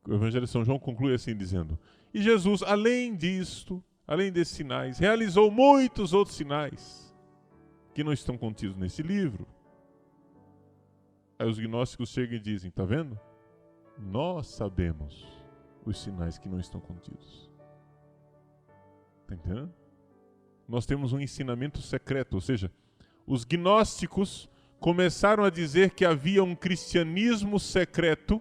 O Evangelho de São João conclui assim dizendo: e Jesus, além disto, além desses sinais, realizou muitos outros sinais que não estão contidos nesse livro. Aí os gnósticos chegam e dizem: tá vendo? Nós sabemos os sinais que não estão contidos. Tá entendendo? Nós temos um ensinamento secreto, ou seja, os gnósticos começaram a dizer que havia um cristianismo secreto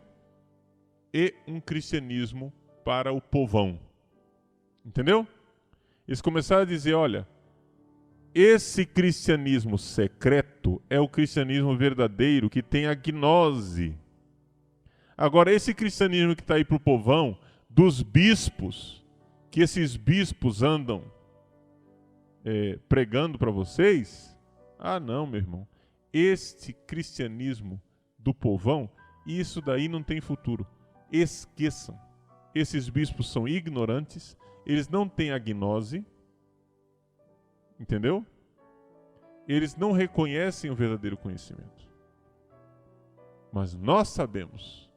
e um cristianismo para o povão. Entendeu? Eles começaram a dizer, olha, esse cristianismo secreto é o cristianismo verdadeiro que tem a gnose. Agora, esse cristianismo que está aí para o povão, dos bispos, que esses bispos andam pregando para vocês, ah não, meu irmão, este cristianismo do povão, isso daí não tem futuro. Esqueçam. Esses bispos são ignorantes, eles não têm a gnose, entendeu? Eles não reconhecem o verdadeiro conhecimento. Mas nós sabemos,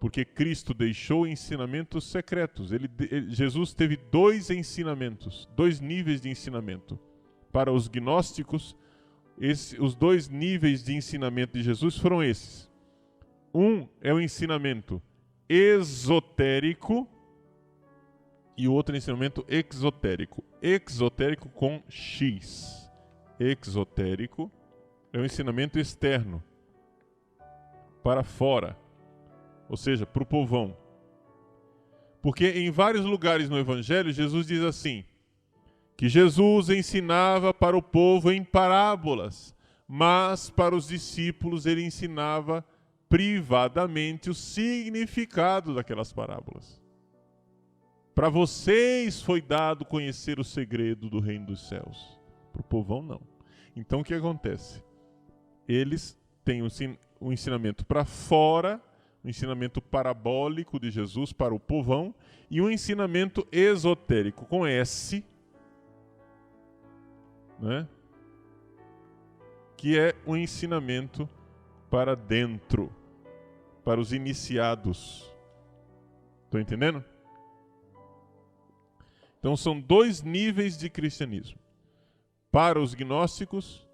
porque Cristo deixou ensinamentos secretos. Jesus teve dois ensinamentos, dois níveis de ensinamento. Para os gnósticos, os dois níveis de ensinamento de Jesus foram esses. Um é o ensinamento esotérico e o outro ensinamento exotérico. Exotérico com X. Exotérico é o ensinamento externo, para fora, ou seja, para o povão. Porque em vários lugares no Evangelho, Jesus diz assim, que Jesus ensinava para o povo em parábolas, mas para os discípulos ele ensinava privadamente o significado daquelas parábolas. Para vocês foi dado conhecer o segredo do reino dos céus. Para o povão, não. Então, o que acontece? Eles têm um ensinamento para fora, um ensinamento parabólico de Jesus para o povão, e um ensinamento esotérico, com S, né? Que é um ensinamento para dentro, para os iniciados. Estão entendendo? Então são dois níveis de cristianismo. Para os gnósticos,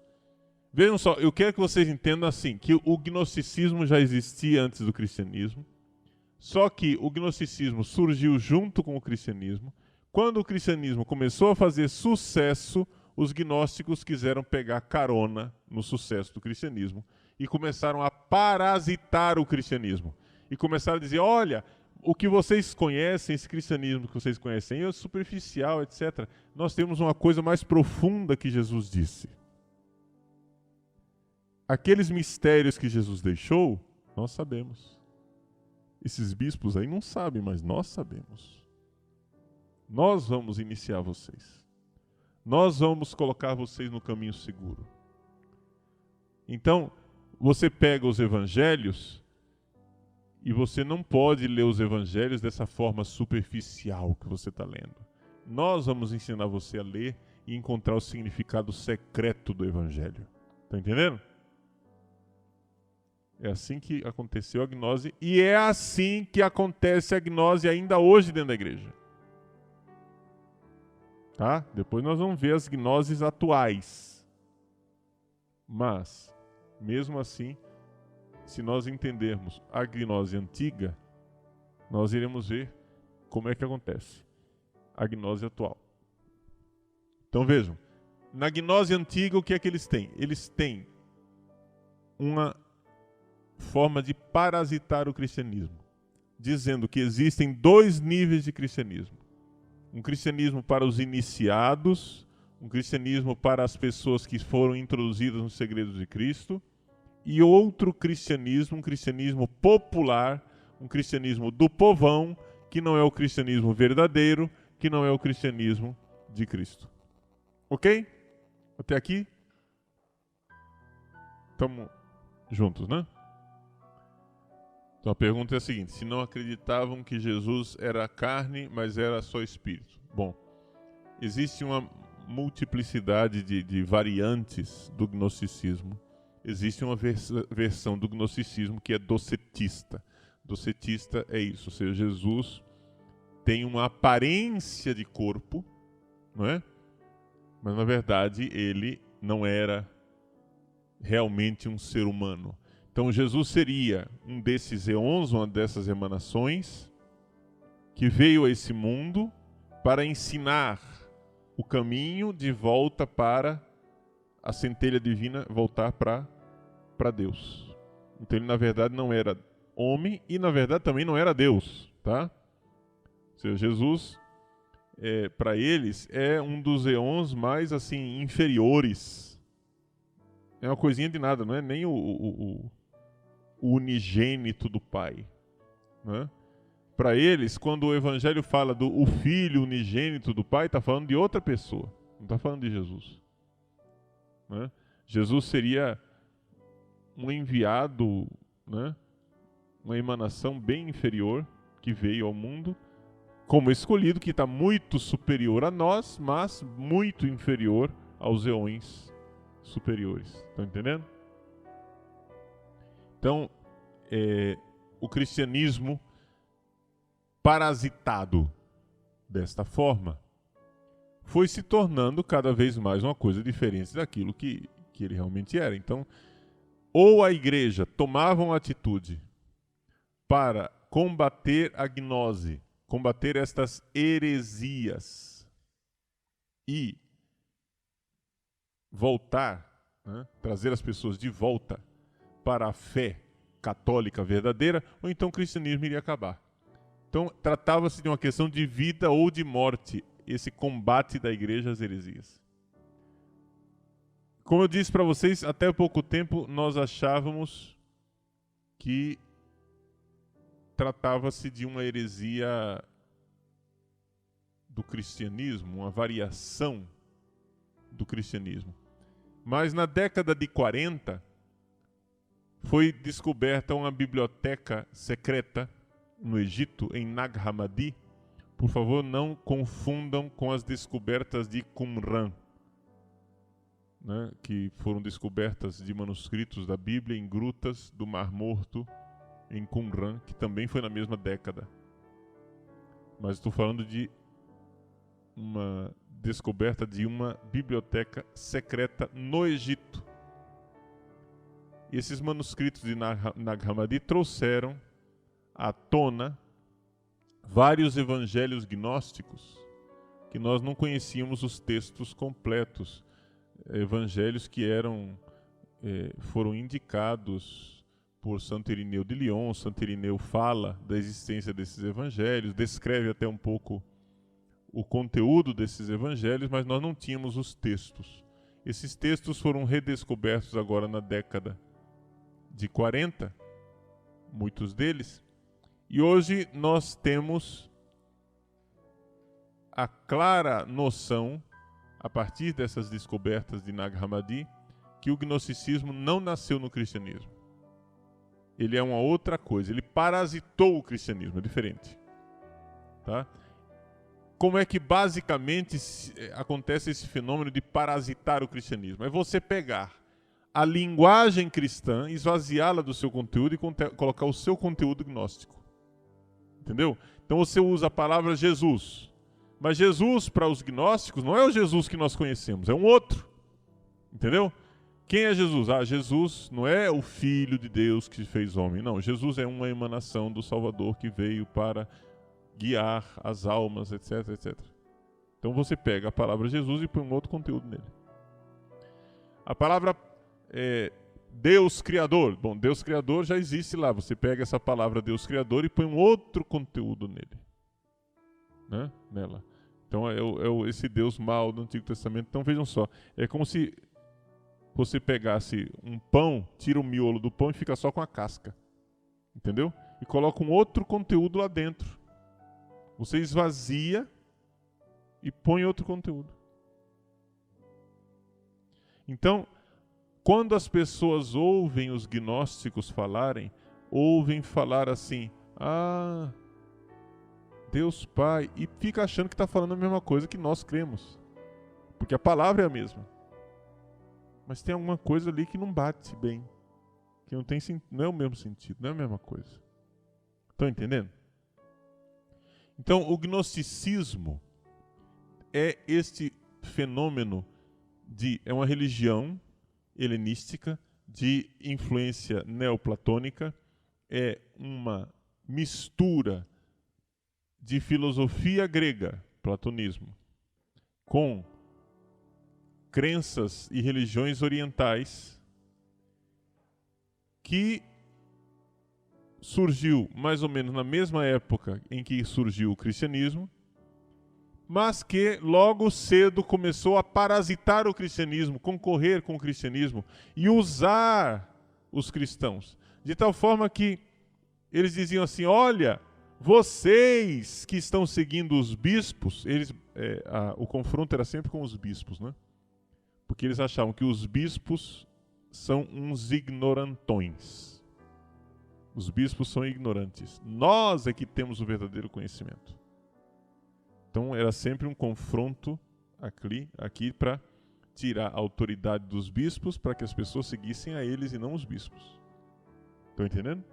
vejam só, eu quero que vocês entendam assim, que o gnosticismo já existia antes do cristianismo, só que o gnosticismo surgiu junto com o cristianismo. Quando o cristianismo começou a fazer sucesso, os gnósticos quiseram pegar carona no sucesso do cristianismo e começaram a parasitar o cristianismo. E começaram a dizer, olha, o que vocês conhecem, esse cristianismo que vocês conhecem é superficial, etc. Nós temos uma coisa mais profunda que Jesus disse. Aqueles mistérios que Jesus deixou, nós sabemos. Esses bispos aí não sabem, mas nós sabemos. Nós vamos iniciar vocês. Nós vamos colocar vocês no caminho seguro. Então, você pega os evangelhos e você não pode ler os evangelhos dessa forma superficial que você está lendo. Nós vamos ensinar você a ler e encontrar o significado secreto do evangelho. Está entendendo? É assim que aconteceu a gnose e é assim que acontece a gnose ainda hoje dentro da igreja. Tá? Depois nós vamos ver as gnoses atuais. Mas, mesmo assim, se nós entendermos a gnose antiga, nós iremos ver como é que acontece a gnose atual. Então vejam, na gnose antiga o que é que eles têm? Eles têm uma forma de parasitar o cristianismo, dizendo que existem 2 níveis de cristianismo. Um cristianismo para os iniciados, um cristianismo para as pessoas que foram introduzidas nos segredos de Cristo, e outro cristianismo, um cristianismo popular, um cristianismo do povão, que não é o cristianismo verdadeiro, que não é o cristianismo de Cristo. Ok? Até aqui? Estamos juntos, né? Então a pergunta é a seguinte: se não acreditavam que Jesus era carne, mas era só espírito? Bom, existe uma multiplicidade de variantes do gnosticismo. Existe uma versão do gnosticismo que é docetista. Docetista é isso, ou seja, Jesus tem uma aparência de corpo, não é? Mas na verdade ele não era realmente um ser humano. Então Jesus seria um desses eons, uma dessas emanações, que veio a esse mundo para ensinar o caminho de volta para a centelha divina, voltar para Deus. Então ele na verdade não era homem e na verdade também não era Deus, tá? Ou seja, Jesus, para eles, é um dos eons mais assim inferiores. É uma coisinha de nada, não é nem o unigênito do Pai, né? Para eles, quando o Evangelho fala do o Filho unigênito do Pai, está falando de outra pessoa, não está falando de Jesus, né? Jesus seria um enviado, né? Uma emanação bem inferior que veio ao mundo como escolhido, que está muito superior a nós, mas muito inferior aos eões superiores. Estão entendendo? Então, o cristianismo parasitado desta forma foi se tornando cada vez mais uma coisa diferente daquilo que ele realmente era. Então, ou a igreja tomava uma atitude para combater a gnose, combater estas heresias e voltar, né, trazer as pessoas de volta para a fé católica verdadeira, ou então o cristianismo iria acabar. Então, tratava-se de uma questão de vida ou de morte, esse combate da igreja às heresias. Como eu disse para vocês, até há pouco tempo nós achávamos que tratava-se de uma heresia do cristianismo, uma variação do cristianismo. Mas na década de 40, foi descoberta uma biblioteca secreta no Egito, em Nag Hammadi. Por favor, não confundam com as descobertas de Qumran, né, que foram descobertas de manuscritos da Bíblia em grutas do Mar Morto, em Qumran, que também foi na mesma década. Mas estou falando de uma descoberta de uma biblioteca secreta no Egito. E esses manuscritos de Nag Hammadi trouxeram à tona vários evangelhos gnósticos que nós não conhecíamos os textos completos. Evangelhos que foram indicados por Santo Irineu de Lyon. Santo Irineu fala da existência desses evangelhos, descreve até um pouco o conteúdo desses evangelhos, mas nós não tínhamos os textos. Esses textos foram redescobertos agora na década de 40, muitos deles, e hoje nós temos a clara noção, a partir dessas descobertas de Nag Hammadi, que o gnosticismo não nasceu no cristianismo. Ele é uma outra coisa. Ele parasitou o cristianismo, é diferente. Tá? Como é que basicamente acontece esse fenômeno de parasitar o cristianismo? É você pegar a linguagem cristã, esvaziá-la do seu conteúdo e colocar o seu conteúdo gnóstico. Entendeu? Então você usa a palavra Jesus. Mas Jesus, para os gnósticos, não é o Jesus que nós conhecemos, é um outro. Entendeu? Quem é Jesus? Jesus não é o Filho de Deus que se fez homem. Não, Jesus é uma emanação do Salvador que veio para guiar as almas, etc, etc. Então você pega a palavra Jesus e põe um outro conteúdo nele. A palavra Deus Criador. Bom, Deus Criador já existe lá. Você pega essa palavra Deus Criador e põe um outro conteúdo nele. Né? Nela. Então é esse Deus mau do Antigo Testamento. Então vejam só, é como se você pegasse um pão, tira o miolo do pão e fica só com a casca. Entendeu? E coloca um outro conteúdo lá dentro. Você esvazia e põe outro conteúdo. Então, quando as pessoas ouvem os gnósticos falarem, ouvem falar assim, Deus Pai, e fica achando que está falando a mesma coisa que nós cremos. Porque a palavra é a mesma. Mas tem alguma coisa ali que não bate bem. Que não é o mesmo sentido, não é a mesma coisa. Estão entendendo? Então, o gnosticismo é este fenômeno é uma religião helenística de influência neoplatônica, é uma mistura de filosofia grega, platonismo, com crenças e religiões orientais que surgiu mais ou menos na mesma época em que surgiu o cristianismo, mas que logo cedo começou a parasitar o cristianismo, concorrer com o cristianismo e usar os cristãos. De tal forma que eles diziam assim, olha, vocês que estão seguindo os bispos, o confronto era sempre com os bispos, né? Porque eles achavam que os bispos são uns ignorantões. Os bispos são ignorantes. Nós é que temos o verdadeiro conhecimento. Então era sempre um confronto aqui para tirar a autoridade dos bispos para que as pessoas seguissem a eles e não os bispos. Estão entendendo?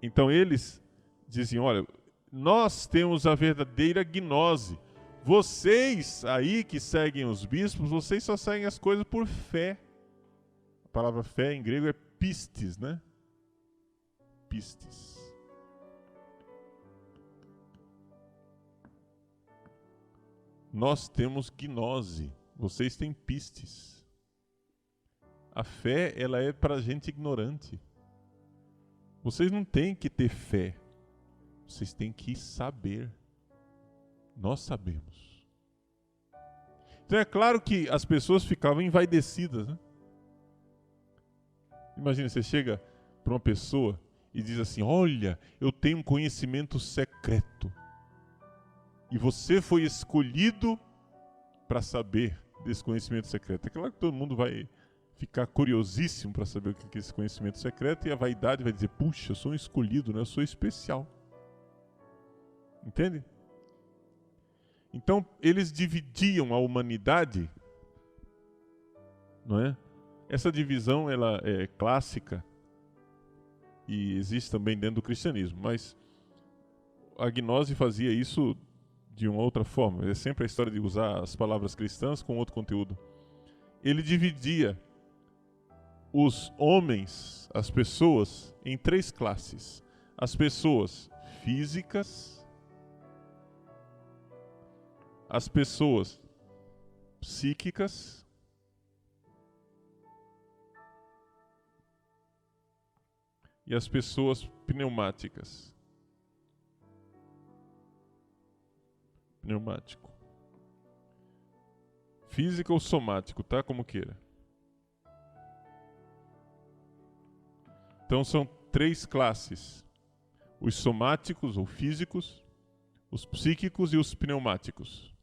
Então eles diziam, olha, nós temos a verdadeira gnose. Vocês aí que seguem os bispos, vocês só seguem as coisas por fé. A palavra fé em grego é pistis, né? Pistis. Nós temos gnose, vocês têm pistis. A fé, ela é para gente ignorante. Vocês não têm que ter fé, vocês têm que saber. Nós sabemos. Então é claro que as pessoas ficavam envaidecidas, né? Imagina, você chega para uma pessoa e diz assim, olha, eu tenho um conhecimento secreto. E você foi escolhido para saber desse conhecimento secreto. É claro que todo mundo vai ficar curiosíssimo para saber o que é esse conhecimento secreto, e a vaidade vai dizer, puxa, eu sou um escolhido, né? Eu sou especial. Entende? Então, eles dividiam a humanidade, não é? Essa divisão, ela é clássica e existe também dentro do cristianismo, mas a gnose fazia isso de uma outra forma. É sempre a história de usar as palavras cristãs com outro conteúdo. Ele dividia os homens, as pessoas, em 3 classes. As pessoas físicas, as pessoas psíquicas e as pessoas pneumáticas. Pneumático. Físico ou somático, tá? Como queira. Então são 3 classes. Os somáticos ou físicos, os psíquicos e os pneumáticos.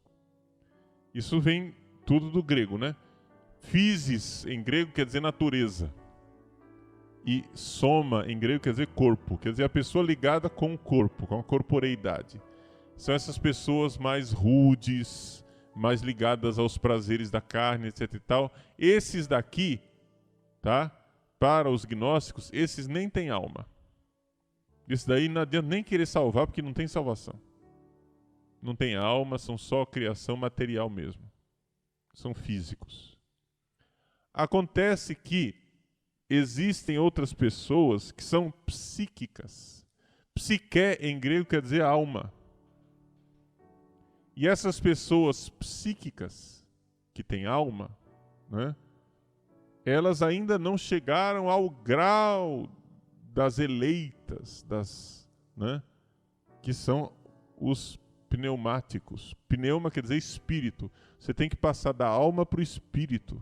Isso vem tudo do grego, né? Physis em grego quer dizer natureza. E soma em grego quer dizer corpo. Quer dizer a pessoa ligada com o corpo, com a corporeidade. São essas pessoas mais rudes, mais ligadas aos prazeres da carne, etc e tal. Esses daqui, tá? Para os gnósticos, esses nem têm alma. Esse daí não adianta nem querer salvar, porque não tem salvação. Não tem alma, são só criação material mesmo. São físicos. Acontece que existem outras pessoas que são psíquicas. Psique em grego quer dizer alma. E essas pessoas psíquicas, que têm alma, né, elas ainda não chegaram ao grau das eleitas, né, que são os pneumáticos. Pneuma quer dizer espírito. Você tem que passar da alma para o espírito.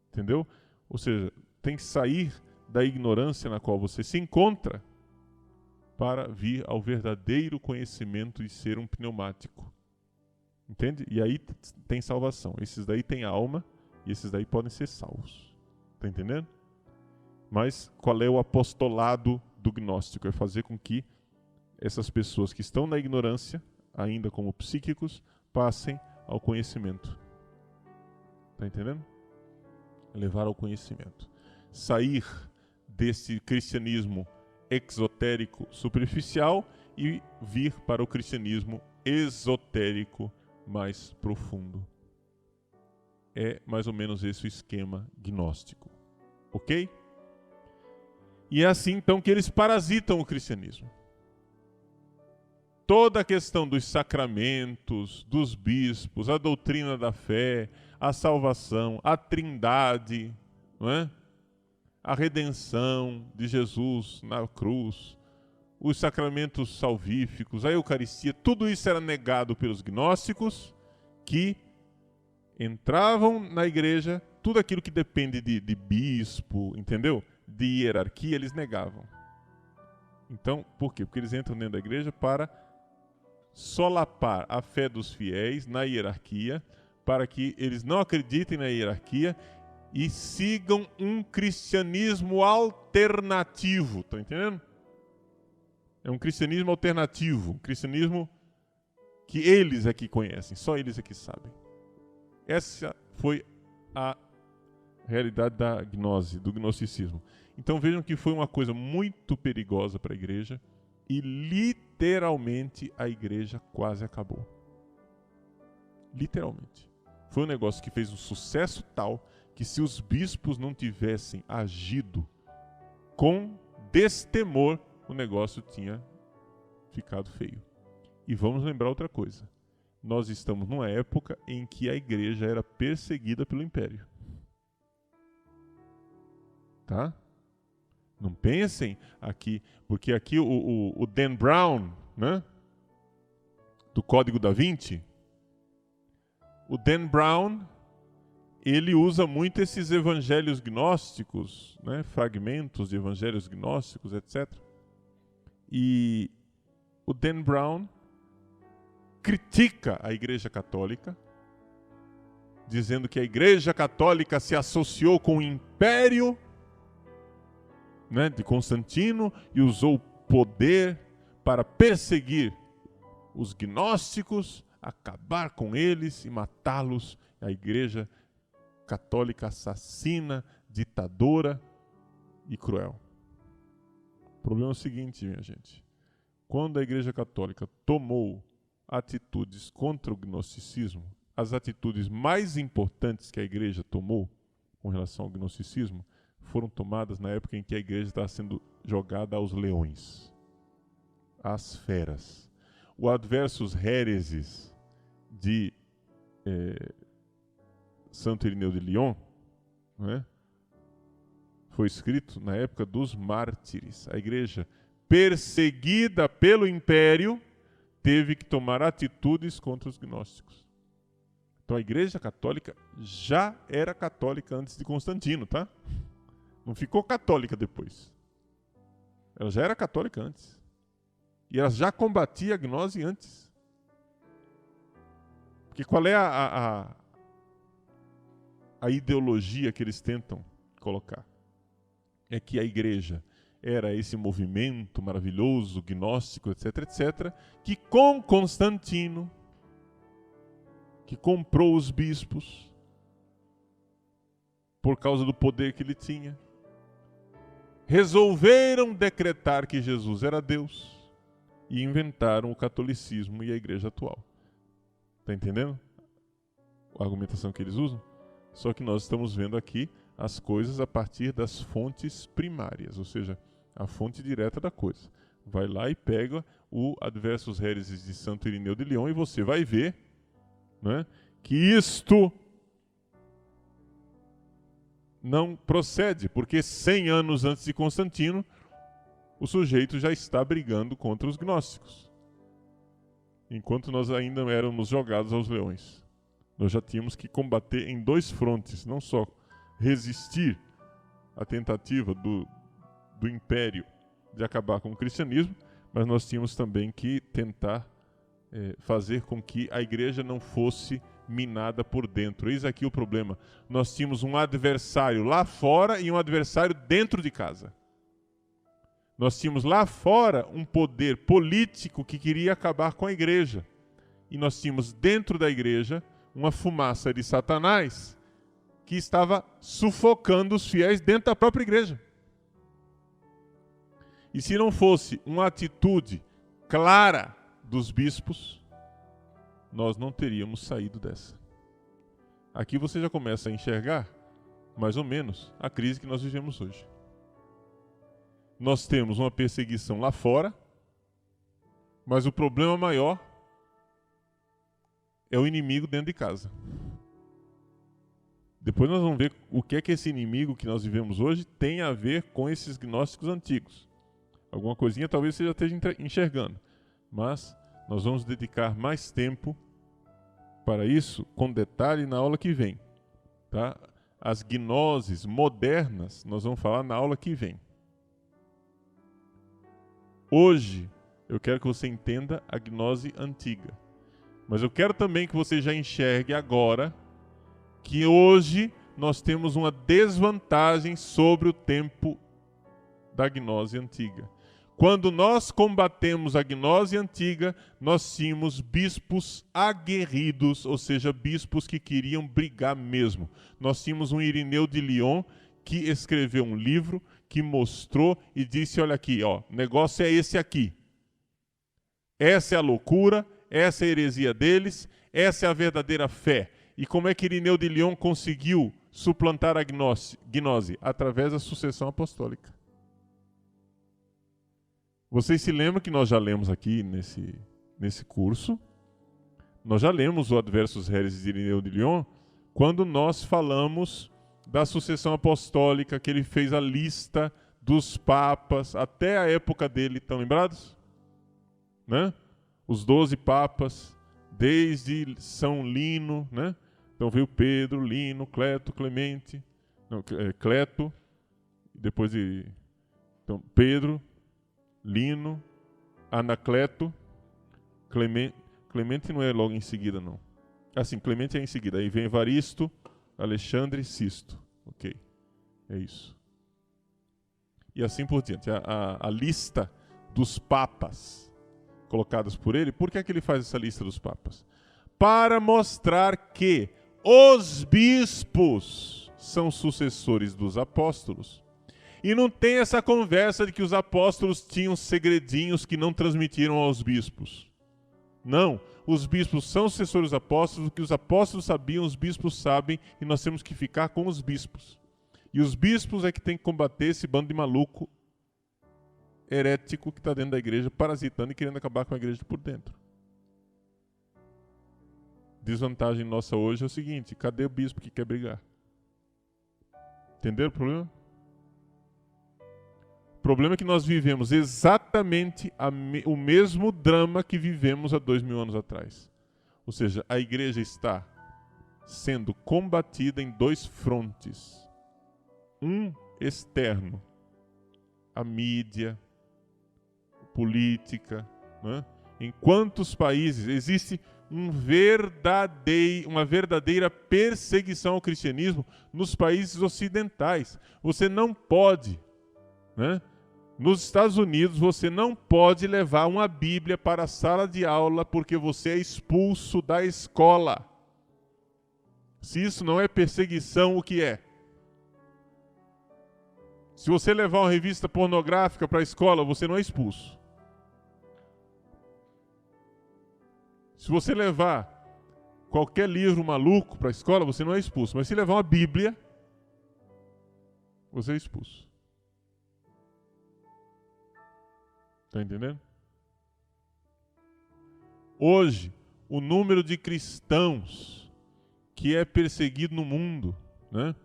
Entendeu? Ou seja, tem que sair da ignorância na qual você se encontra para vir ao verdadeiro conhecimento e ser um pneumático. Entende? E aí tem salvação. Esses daí têm alma e esses daí podem ser salvos. Tá entendendo? Mas qual é o apostolado do gnóstico? É fazer com que essas pessoas que estão na ignorância, ainda como psíquicos, passem ao conhecimento. Tá entendendo? Levar ao conhecimento. Sair desse cristianismo exotérico superficial e vir para o cristianismo esotérico mais profundo. É mais ou menos esse o esquema gnóstico. Ok? E é assim então que eles parasitam o cristianismo. Toda a questão dos sacramentos, dos bispos, a doutrina da fé, a salvação, a trindade, não é? A redenção de Jesus na cruz, os sacramentos salvíficos, a Eucaristia, tudo isso era negado pelos gnósticos que entravam na igreja, tudo aquilo que depende de bispo, entendeu? De hierarquia, eles negavam. Então, por quê? Porque eles entram dentro da igreja para solapar a fé dos fiéis na hierarquia, para que eles não acreditem na hierarquia e sigam um cristianismo alternativo. Estão entendendo? É um cristianismo alternativo, um cristianismo que eles é que conhecem, só eles é que sabem. Essa foi a realidade da gnose, do gnosticismo. Então vejam que foi uma coisa muito perigosa para a igreja e literalmente a igreja quase acabou. Literalmente. Foi um negócio que fez um sucesso tal que se os bispos não tivessem agido com destemor, o negócio tinha ficado feio. E vamos lembrar outra coisa. Nós estamos numa época em que a igreja era perseguida pelo império. Tá? Não pensem aqui, porque aqui o Dan Brown, né, do Código da Vinci, o Dan Brown, ele usa muito esses evangelhos gnósticos, né, fragmentos de evangelhos gnósticos, etc. E o Dan Brown critica a Igreja Católica, dizendo que a Igreja Católica se associou com o Império, né, de Constantino e usou o poder para perseguir os gnósticos, acabar com eles e matá-los. A Igreja Católica assassina, ditadora e cruel. O problema é o seguinte, minha gente. Quando a Igreja Católica tomou atitudes contra o gnosticismo, as atitudes mais importantes que a Igreja tomou com relação ao gnosticismo foram tomadas na época em que a Igreja estava sendo jogada aos leões, às feras. O Adversus Hereses de Santo Irineu de Lyon, né, foi escrito na época dos mártires. A igreja, perseguida pelo império, teve que tomar atitudes contra os gnósticos. Então a Igreja Católica já era católica antes de Constantino, tá? Não ficou católica depois. Ela já era católica antes. E ela já combatia a gnose antes. Porque qual é a ideologia que eles tentam colocar é que a igreja era esse movimento maravilhoso, gnóstico, etc., etc., que com Constantino, que comprou os bispos por causa do poder que ele tinha, resolveram decretar que Jesus era Deus e inventaram o catolicismo e a igreja atual. Está entendendo a argumentação que eles usam? Só que nós estamos vendo aqui as coisas a partir das fontes primárias, ou seja, a fonte direta da coisa. Vai lá e pega o Adversus Haereses de Santo Irineu de Lyon e você vai ver, né, que isto não procede, porque 100 anos antes de Constantino, o sujeito já está brigando contra os gnósticos. Enquanto nós ainda éramos jogados aos leões. Nós já tínhamos que combater em dois frontes, não só resistir à tentativa do império de acabar com o cristianismo, mas nós tínhamos também que tentar fazer com que a igreja não fosse minada por dentro. Eis aqui o problema. Nós tínhamos um adversário lá fora e um adversário dentro de casa. Nós tínhamos lá fora um poder político que queria acabar com a igreja. E nós tínhamos dentro da igreja uma fumaça de Satanás que estava sufocando os fiéis dentro da própria igreja. E se não fosse uma atitude clara dos bispos, nós não teríamos saído dessa. Aqui você já começa a enxergar, mais ou menos, a crise que nós vivemos hoje. Nós temos uma perseguição lá fora, mas o problema maior é o inimigo dentro de casa. Depois nós vamos ver o que é que esse inimigo que nós vivemos hoje tem a ver com esses gnósticos antigos. Alguma coisinha talvez você já esteja enxergando, mas nós vamos dedicar mais tempo para isso, com detalhe, na aula que vem. Tá? As gnoses modernas, nós vamos falar na aula que vem. Hoje, eu quero que você entenda a gnose antiga. Mas eu quero também que você já enxergue agora que hoje nós temos uma desvantagem sobre o tempo da gnose antiga. Quando nós combatemos a gnose antiga, nós tínhamos bispos aguerridos, ou seja, bispos que queriam brigar mesmo. Nós tínhamos um Irineu de Lyon que escreveu um livro, que mostrou e disse, olha aqui, ó, o negócio é esse aqui. Essa é a loucura, essa é a heresia deles, essa é a verdadeira fé. E como é que Irineu de Lyon conseguiu suplantar a gnose? Através da sucessão apostólica. Vocês se lembram que nós já lemos aqui nesse curso, nós já lemos o Adversus Haereses de Irineu de Lyon, quando nós falamos da sucessão apostólica, que ele fez a lista dos papas até a época dele, estão lembrados? Né? Os 12 papas, desde São Lino, né? Então veio Pedro, Lino, Cleto, Clemente, não, Cleto, depois de então, Pedro, Lino, Anacleto, Clemente não é logo em seguida, não. Assim, Clemente é em seguida. Aí vem Evaristo, Alexandre, Sisto. Ok, é isso. E assim por diante. A lista dos papas colocados por ele, por que é que ele faz essa lista dos papas? Para mostrar que os bispos são sucessores dos apóstolos. E não tem essa conversa de que os apóstolos tinham segredinhos que não transmitiram aos bispos. Não, os bispos são sucessores dos apóstolos, o que os apóstolos sabiam, os bispos sabem, e nós temos que ficar com os bispos. E os bispos é que tem que combater esse bando de maluco herético que está dentro da igreja, parasitando e querendo acabar com a igreja por dentro. Desvantagem nossa hoje é o seguinte, cadê o bispo que quer brigar? Entenderam o problema? O problema é que nós vivemos exatamente o mesmo drama que vivemos há 2000 anos atrás. Ou seja, a igreja está sendo combatida em dois frontes. Um externo, a mídia, política, né? Em quantos países existe uma verdadeira perseguição ao cristianismo nos países ocidentais? Você não pode, né? Nos Estados Unidos, você não pode levar uma Bíblia para a sala de aula porque você é expulso da escola. Se isso não é perseguição, o que é? Se você levar uma revista pornográfica para a escola, você não é expulso. Se você levar qualquer livro maluco para a escola, você não é expulso. Mas se levar uma Bíblia, você é expulso. Está entendendo? Hoje, o número de cristãos que é perseguido no mundo, né?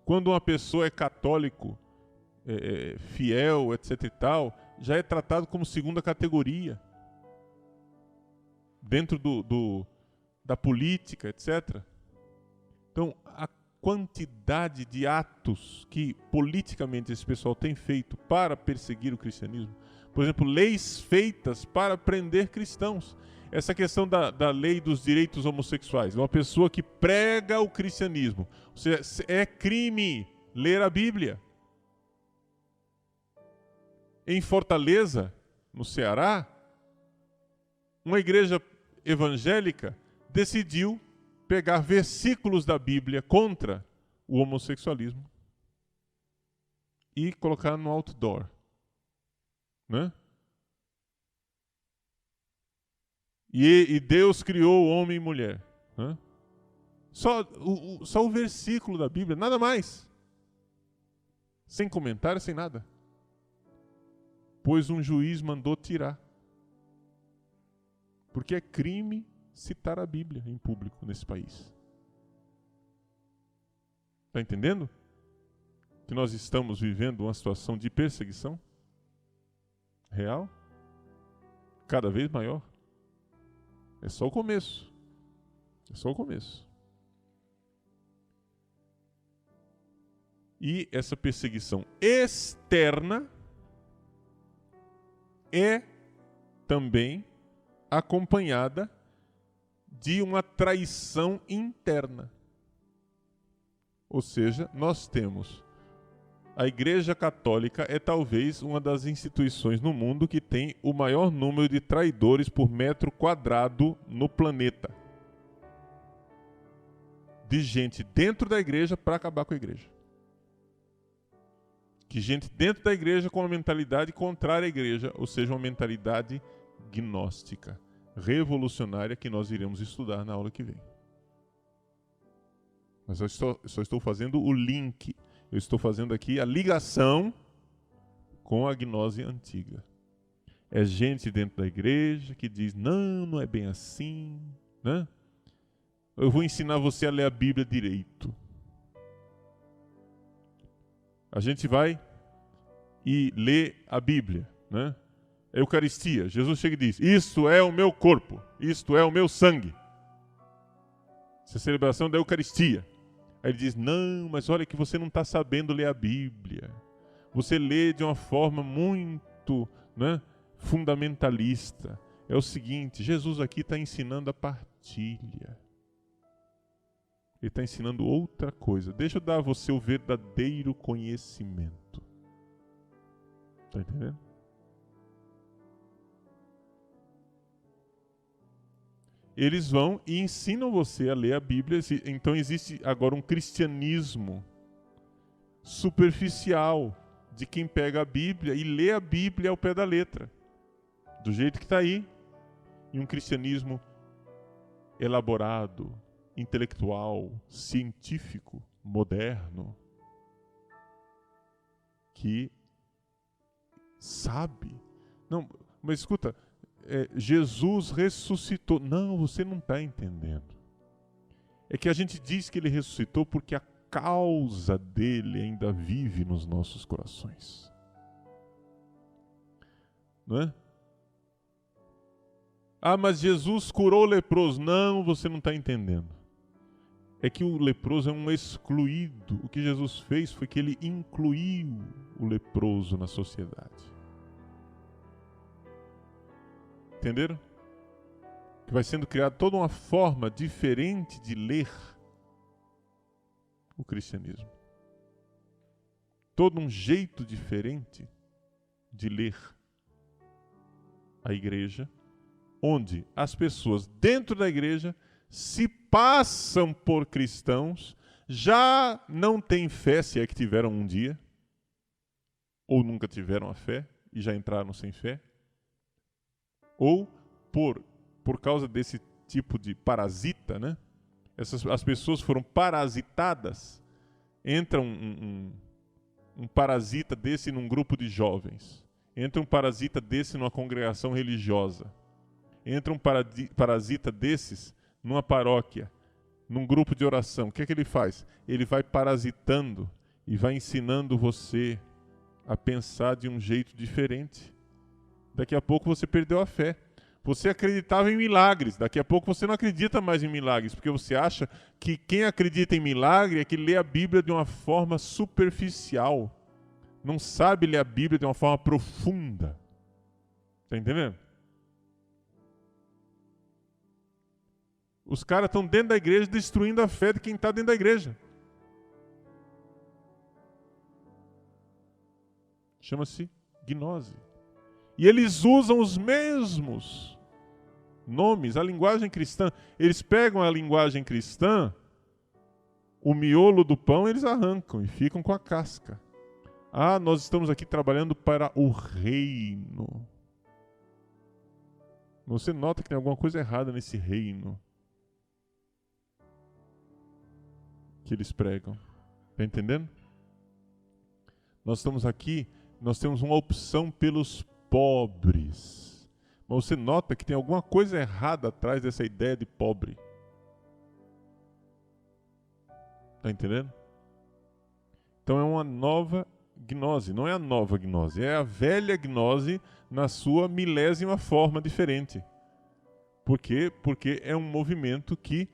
Quando uma pessoa é católico, fiel, etc e tal, já é tratado como segunda categoria dentro da política, etc. Então, a quantidade de atos que politicamente esse pessoal tem feito para perseguir o cristianismo, por exemplo, leis feitas para prender cristãos. Essa questão da lei dos direitos homossexuais, uma pessoa que prega o cristianismo, ou seja, é crime ler a Bíblia. Em Fortaleza, no Ceará, uma igreja evangélica decidiu pegar versículos da Bíblia contra o homossexualismo e colocar no outdoor, né? E Deus criou homem e mulher, né? Só o versículo da Bíblia, nada mais. Sem comentário, sem nada. Pois um juiz mandou tirar. Porque é crime citar a Bíblia em público nesse país. Está entendendo? Que nós estamos vivendo uma situação de perseguição real, cada vez maior. É só o começo. É só o começo. E essa perseguição externa é também acompanhada de uma traição interna. Ou seja, nós temos a Igreja Católica é talvez uma das instituições no mundo que tem o maior número de traidores por metro quadrado no planeta. De gente dentro da igreja para acabar com a igreja. De gente dentro da igreja com uma mentalidade contrária à igreja, ou seja, uma mentalidade gnóstica, revolucionária, que nós iremos estudar na aula que vem. Mas eu só estou fazendo o link. Eu estou fazendo aqui a ligação com a gnose antiga. É gente dentro da igreja que diz, não é bem assim, né? Eu vou ensinar você a ler a Bíblia direito. A gente vai e lê a Bíblia, né? A Eucaristia. Jesus chega e diz, isto é o meu corpo, isto é o meu sangue. Essa é a celebração da Eucaristia. Aí ele diz, não, mas olha que você não está sabendo ler a Bíblia. Você lê de uma forma muito, né, fundamentalista. É o seguinte, Jesus aqui está ensinando a partilha. Ele está ensinando outra coisa. Deixa eu dar a você o verdadeiro conhecimento. Está entendendo? Eles vão e ensinam você a ler a Bíblia. Então existe agora um cristianismo superficial de quem pega a Bíblia e lê a Bíblia ao pé da letra, do jeito que está aí. E um cristianismo elaborado, intelectual, científico, moderno, que sabe. Não, mas escuta, Jesus ressuscitou. Não, você não está entendendo. É que a gente diz que ele ressuscitou porque a causa dele ainda vive nos nossos corações. Não é? Ah, mas Jesus curou o leproso. Não, você não está entendendo. É que o leproso é um excluído. O que Jesus fez foi que ele incluiu o leproso na sociedade. Entenderam? que vai sendo criada toda uma forma diferente de ler o cristianismo. Todo um jeito diferente de ler a igreja, onde as pessoas dentro da igreja se passam por cristãos, já não têm fé, se é que tiveram um dia, ou nunca tiveram a fé e já entraram sem fé, ou por causa desse tipo de parasita, né? As pessoas foram parasitadas. Entra um parasita desse num grupo de jovens. Entra um parasita desse numa congregação religiosa. Entra um parasita desses numa paróquia, num grupo de oração. O que é que ele faz? Ele vai parasitando e vai ensinando você a pensar de um jeito diferente. Daqui a pouco você perdeu a fé. Você acreditava em milagres, daqui a pouco você não acredita mais em milagres, porque você acha que quem acredita em milagre é que lê a Bíblia de uma forma superficial. Não sabe ler a Bíblia de uma forma profunda. Está entendendo? Os caras estão dentro da igreja destruindo a fé de quem está dentro da igreja. Chama-se gnose. E eles usam os mesmos nomes, a linguagem cristã. Eles pegam a linguagem cristã, o miolo do pão eles arrancam e ficam com a casca. Ah, nós estamos aqui trabalhando para o reino. Você nota que tem alguma coisa errada nesse reino que eles pregam. Está entendendo? Nós estamos aqui, nós temos uma opção pelos pobres. Mas você nota que tem alguma coisa errada atrás dessa ideia de pobre. Está entendendo? Então é uma nova gnose. Não é a nova gnose, é a velha gnose na sua milésima forma diferente. Por quê? Porque é um movimento que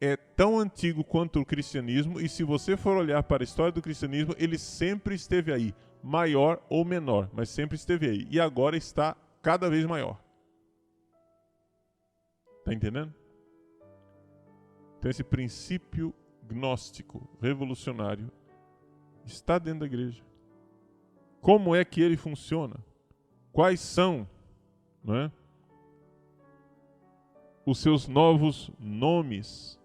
é tão antigo quanto o cristianismo, e se você for olhar para a história do cristianismo, ele sempre esteve aí, maior ou menor, mas sempre esteve aí. E agora está cada vez maior. Está entendendo? Então esse princípio gnóstico, revolucionário, está dentro da igreja. Como é que ele funciona? Quais são, não é, os seus novos nomes?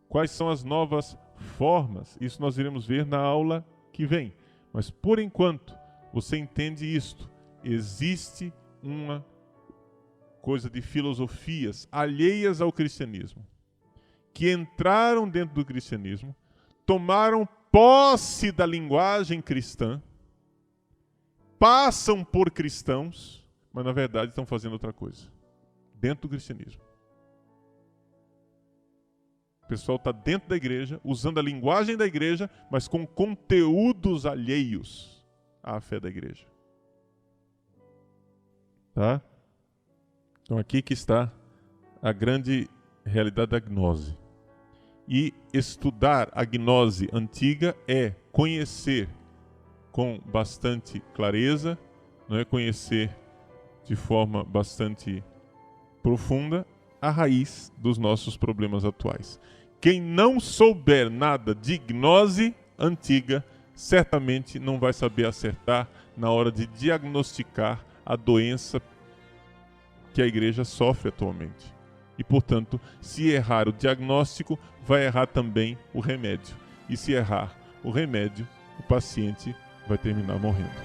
Quais são as novas formas? Isso nós iremos ver na aula que vem. Mas, por enquanto, você entende isto. Existe uma coisa de filosofias alheias ao cristianismo, que entraram dentro do cristianismo, tomaram posse da linguagem cristã, passam por cristãos, mas, na verdade, estão fazendo outra coisa. Dentro do cristianismo. O pessoal está dentro da igreja, usando a linguagem da igreja, mas com conteúdos alheios à fé da igreja. Tá? Então aqui que está a grande realidade da gnose. E estudar a gnose antiga é conhecer com bastante clareza, não é conhecer de forma bastante profunda a raiz dos nossos problemas atuais. Quem não souber nada de gnose antiga, certamente não vai saber acertar na hora de diagnosticar a doença que a igreja sofre atualmente. E, portanto, se errar o diagnóstico, vai errar também o remédio. E se errar o remédio, o paciente vai terminar morrendo.